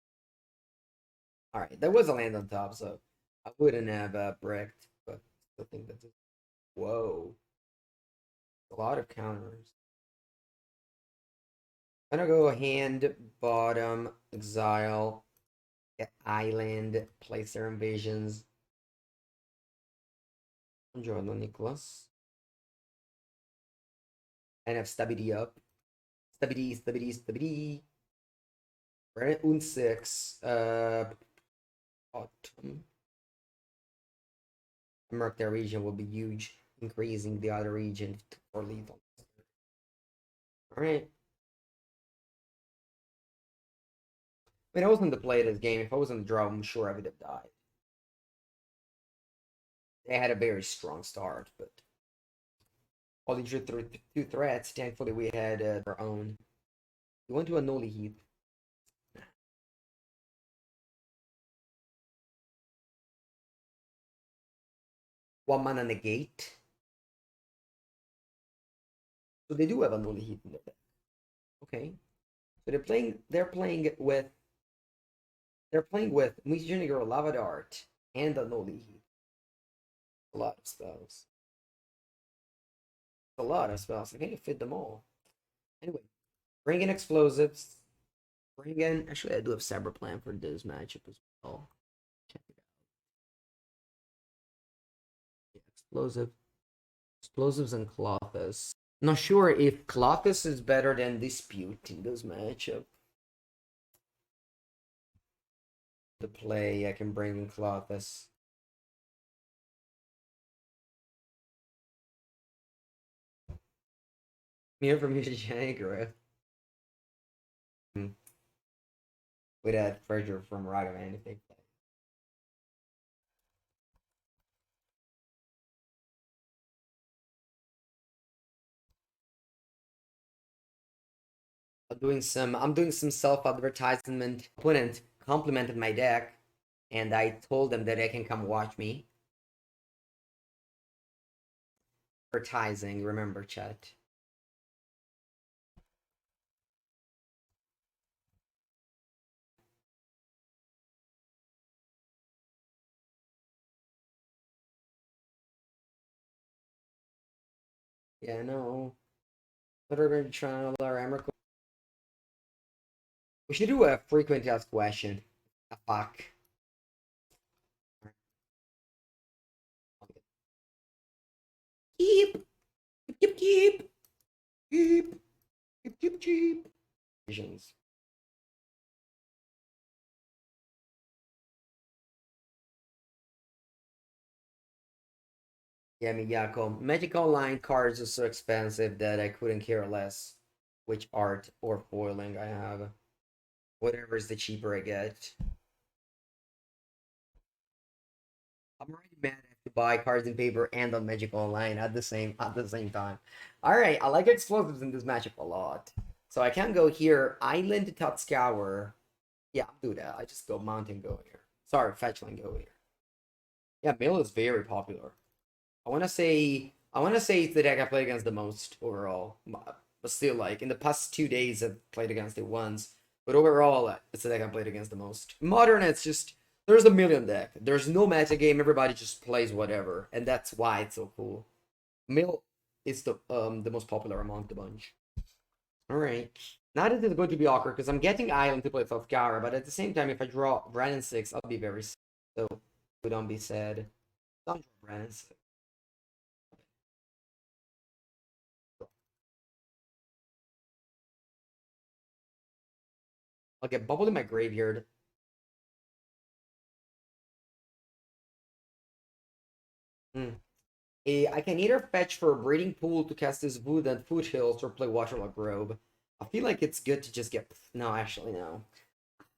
Alright, there was a land on top, so I wouldn't have bricked, but I still think that's just... Whoa. A lot of counters. I'm gonna go hand, bottom, exile, get island, place their invasions. Buongiorno, Nicholas. And have stability up. Stability, stability, stability. We're at un 6. Autumn. Murktide region will be huge, increasing the other region for lethal. Alright. I mean, I wasn't to play this game. If I wasn't to draw, I'm sure I would have died. They had a very strong start, but all these two threats, thankfully, we had our own. We went to a Noli Heath. One mana negate. So they do have a Noli Heath in their deck. Okay. So they're playing with Mutagenic Lava Dart and a Noli Heath. A lot of spells. A lot of spells. I can't fit them all. Anyway, bring in explosives. Bring in. Actually, I do have Cyber Plan for this matchup as well. Check it out. Yeah, explosives and Clothis. Not sure if Clothis is better than Dispute in this matchup. To play, I can bring in Clothis. Mirror from Mutagenic. With that pressure from Ragavan if they play. I'm doing some self-advertisement. Opponent complimented my deck, and I told them that they can come watch me. Advertising, remember, chat. Yeah, no. Literary Channel or Emrakul. We should do a frequent asked question. A fuck. Keep, keep, keep, keep, keep. Visions. Yeah, Miyako. Magic Online cards are so expensive that I couldn't care less which art or foiling I have. Whatever is the cheaper I get. I'm already mad I have to buy cards and paper and on Magic Online at the same time. Alright, I like explosives in this matchup a lot. So I can go here, Island to Scour. Yeah, I'll do that. I just go Mountain go here. Sorry, Fetchland go here. Yeah, Mill is very popular. I wanna say it's the deck I played against the most overall. But still, like in the past 2 days I've played against it once. But overall, it's the deck I played against the most. Modern, it's just there's a million deck. There's no meta game, everybody just plays whatever. And that's why it's so cool. Mill is the most popular among the bunch. Alright. Now that it's going to be awkward because I'm getting Island to play Felfgara, but at the same time, if I draw Brandon 6, I'll be very sad. So we don't be sad. Don't draw Brandon 6. I'll get bubbled in my graveyard. I can either fetch for a breeding pool to cast this Wood and Foothills or play Waterlogged Grove. I feel like it's good to just get... No, actually, no.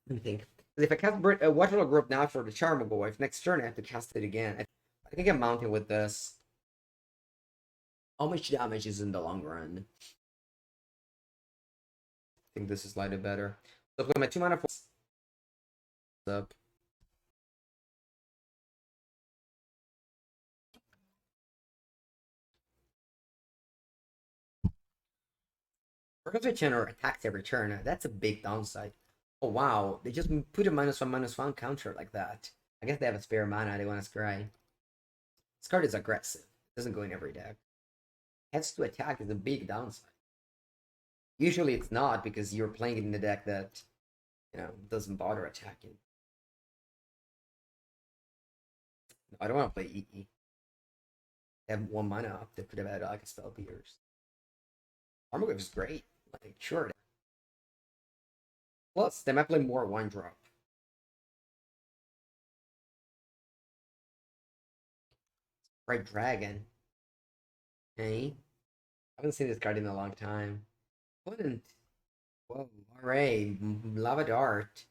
Let me think. If I cast Waterlogged Grove now for the Charm will go away, if next turn I have to cast it again. I think I'm mounting with this. How much damage is in the long run? I think this is slightly better. So play my 2 mana up. Because channel attacks every turn. That's a big downside. Oh wow, they just put a -1/-1 counter like that. I guess they have a spare mana. They want to scry. This card is aggressive. It doesn't go in every deck. Heads to attack is a big downside. Usually it's not because you're playing it in a deck that doesn't bother attacking. I don't want to play EE. They have 1 mana up. They could have had like a spell pierce. Armor Whip is great. Like sure. Plus, they might play more 1-drop. Right, Dragon. Hey, I haven't seen this card in a long time. Wouldn't. Whoa, alright. Lava Dart.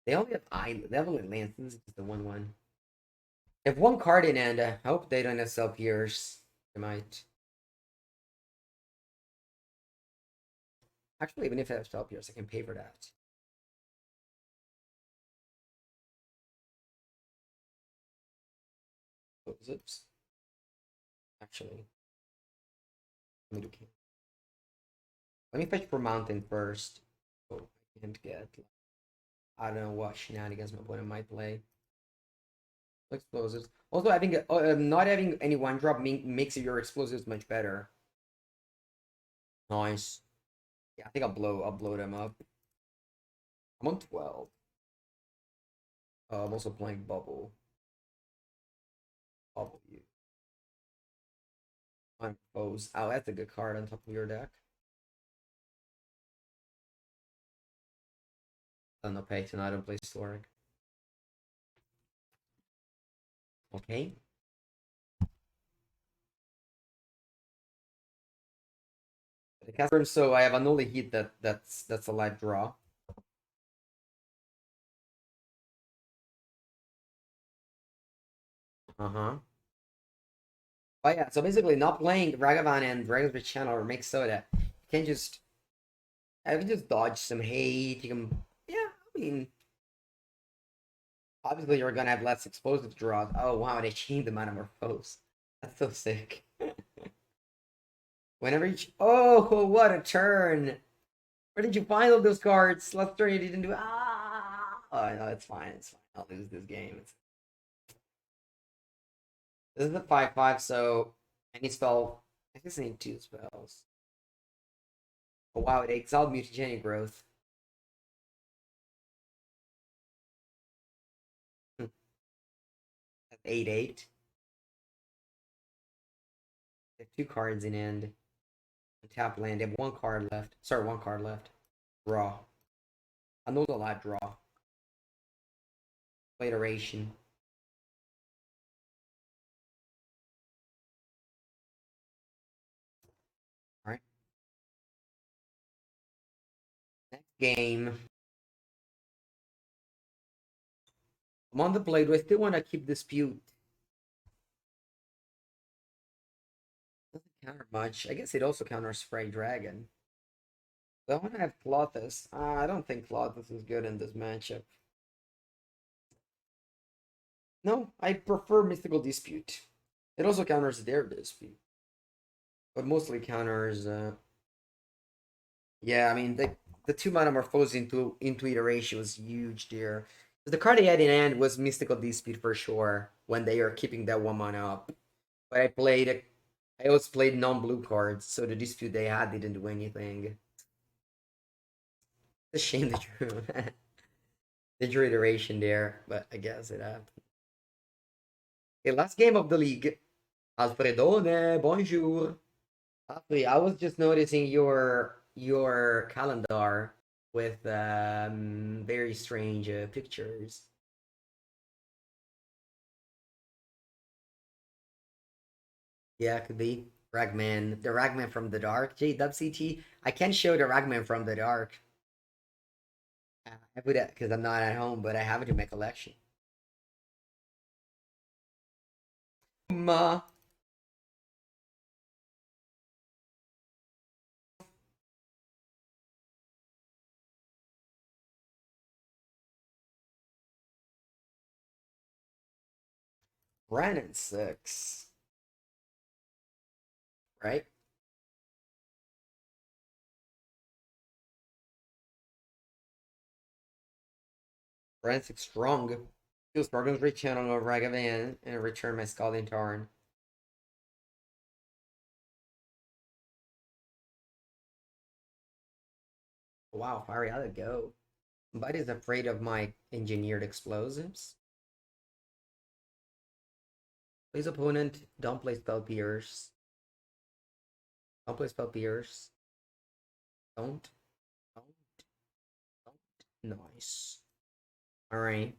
They only have island. They have only lands. This is just the 1/1. They have one card in hand. I hope they don't have Self Pierce. They might. Actually, even if they have Self Pierce, I can pay for that. Oops. Actually, let me do. Let me fetch for Mountain first. Oh, I can't get. I don't know what shenanigans my opponent might play. Explosives. Also, having not having any 1-drop makes your explosives much better. Nice. Yeah, I think I'll blow them up. I'm on 12. I'm also playing Bubble. Bubble you. I'm Pose. Oh, that's a good card on top of your deck. I don't know, Peyton. I don't play Sloric. Okay. The Casper, so I have an only hit that's a live draw. Uh-huh. Oh yeah, so basically not playing Ragavan and Dragon's Channel or Make Soda. You can just dodge some hate. You can I mean obviously you're gonna have less explosive draws. Oh wow, they changed the Metamorphose. That's so sick. Whenever you oh what a turn! Where did you find all those cards? Last turn you didn't do oh no, it's fine, it's fine. I'll lose this game. This is a 5/5, so any spell I guess I need 2 spells. Oh wow, it exiled mutagenic growth. 8/8. They have 2 cards in hand. Tap land. They have 1 card left. Sorry, 1 card left. Draw. I know the lot draw. Iteration. Alright. Next game. I'm on the blade. Do I still want to keep Dispute? Doesn't counter much. I guess it also counters Spray Dragon. But I want to have Clothis. I don't think Clothis is good in this matchup. No, I prefer Mystical Dispute. It also counters their Dispute. But mostly counters yeah, I mean the 2 mana Morphose into iteration was huge there. The card I had in hand was Mystical Dispute for sure when they are keeping that 1 mana up. But I always played non-blue cards, so the dispute they had didn't do anything. It's a shame they drew they drew iteration there, but I guess it happened. Okay, last game of the league. Alfredone, bonjour. I was just noticing your calendar with very strange pictures. Yeah, could be Ragman, the Ragman from the dark. JWCT. I can show the Ragman from the dark. I put it because I'm not at home, but I have it in my collection. Ma Brandon 6, right? Forensic strong. Use Sparkle's rechannel over Ragavan and return my Scalding Tarn. Wow, fiery out of go. Somebody's afraid of my engineered explosives. Please, opponent, don't play Spell Pierce. Don't play Spell Pierce. Don't. Don't. Don't. Nice. Alright.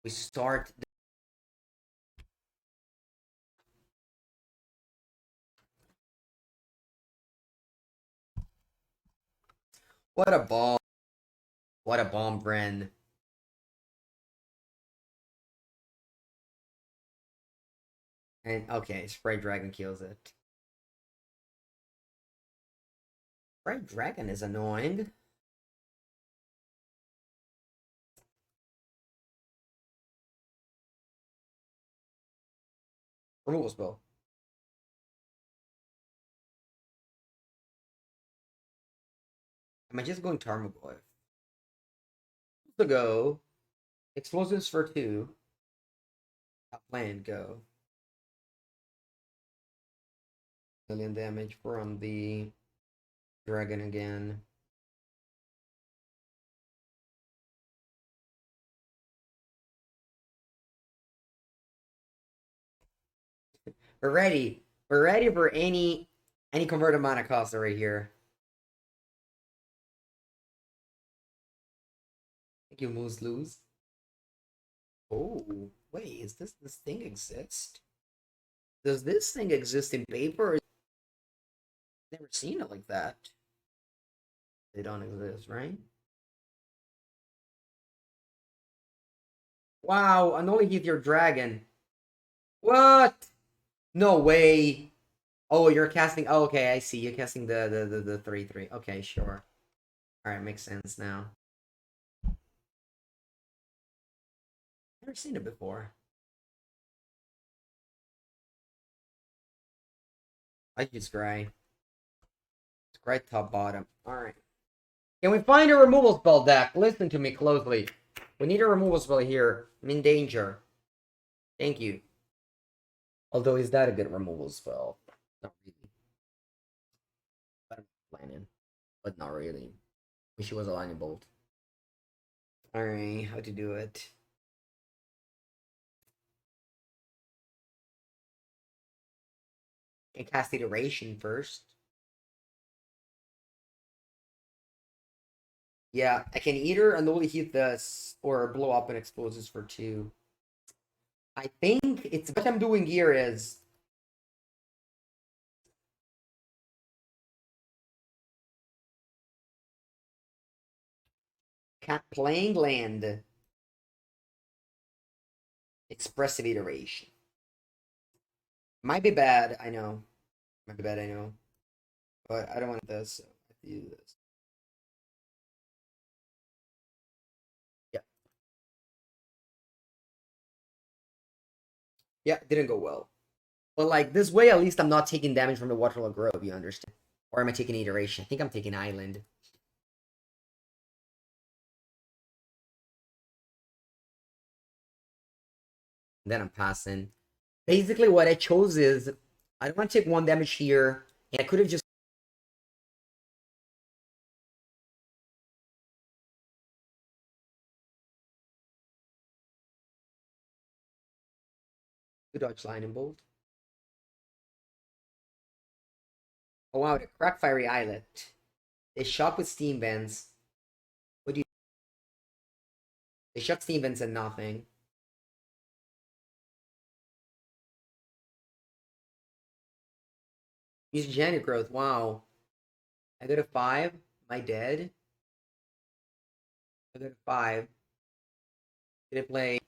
We start. What a bomb. What a bomb, Bren. And okay, Spray Dragon kills it. Spray Dragon is annoying. Removal spell. Am I just going Tarmogoyf? To go. Explosives for 2. Top land, go. Million damage from the dragon again. We're ready. We're ready for any converted mana cost right here. Thank you, Moose Lose. Oh, wait, is this thing exist? Does this thing exist in paper? I've never seen it like that. They don't exist, right? Wow, and only hit your dragon. What? No way. Oh, you're casting. Oh, okay, I see. You're casting the 3/3. Okay, sure. All right, makes sense now. Never seen it before. I just Scry. Scry top bottom. All right. Can we find a removal spell deck? Listen to me closely. We need a removal spell here. I'm in danger. Thank you. Although, is that a good removal spell? Not really. I'm planning, but not really. Wish it was a lightning bolt. Alright, how to do it. And cast iteration first. Yeah, I can either annully hit this or blow up and explosives for 2. I think it's what I'm doing here is cat playing land. Expressive iteration. Might be bad, I know. Might be bad, I know. But I don't want this, so I have to do this. Yeah. Yeah, didn't go well. But like this way, at least I'm not taking damage from the Waterloo Grove, you understand? Or am I taking iteration? I think I'm taking Island. Then I'm passing. Basically, what I chose is I don't want to take 1 damage here, and I could have just dodge Lightning Bolt. Oh wow, the Crack Fiery Islet. They shock with Steam Vents. What do you? They shock Steam Vents and nothing. Use Janet Growth. Wow. I go to 5. Am I dead? I go to 5. Did it play?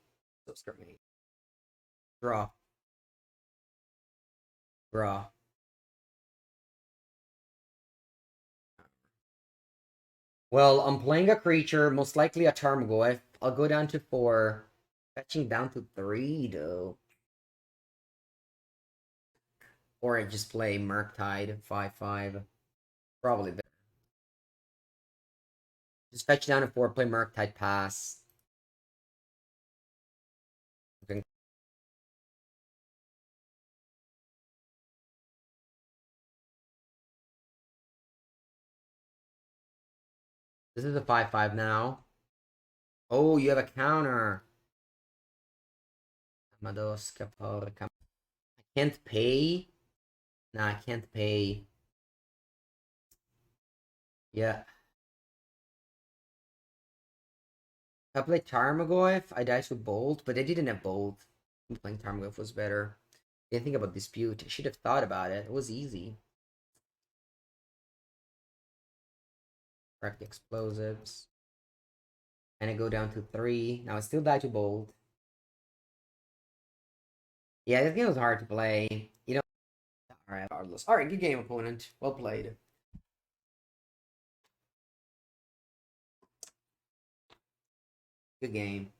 So screw me. Draw. Draw. Well, I'm playing a creature, most likely a Tarmogoyf. I'll go down to 4. Fetching down to 3, though. Or I just play Murktide 5/5. Probably better. Just fetch down a 4-play Murktide pass. Okay. This is a 5/5 now. Oh, you have a counter. I can't pay. Nah, I can't pay. Yeah. If I play Tarmogoyf, I die to Bolt, but they didn't have Bolt. Playing Tarmogoyf was better. Didn't think about Dispute. I should have thought about it. It was easy. Crack the explosives. And I go down to 3. Now I still die to Bolt. Yeah, this game was hard to play. You know. Alright, regardless. Alright, good game, opponent. Well played. Good game.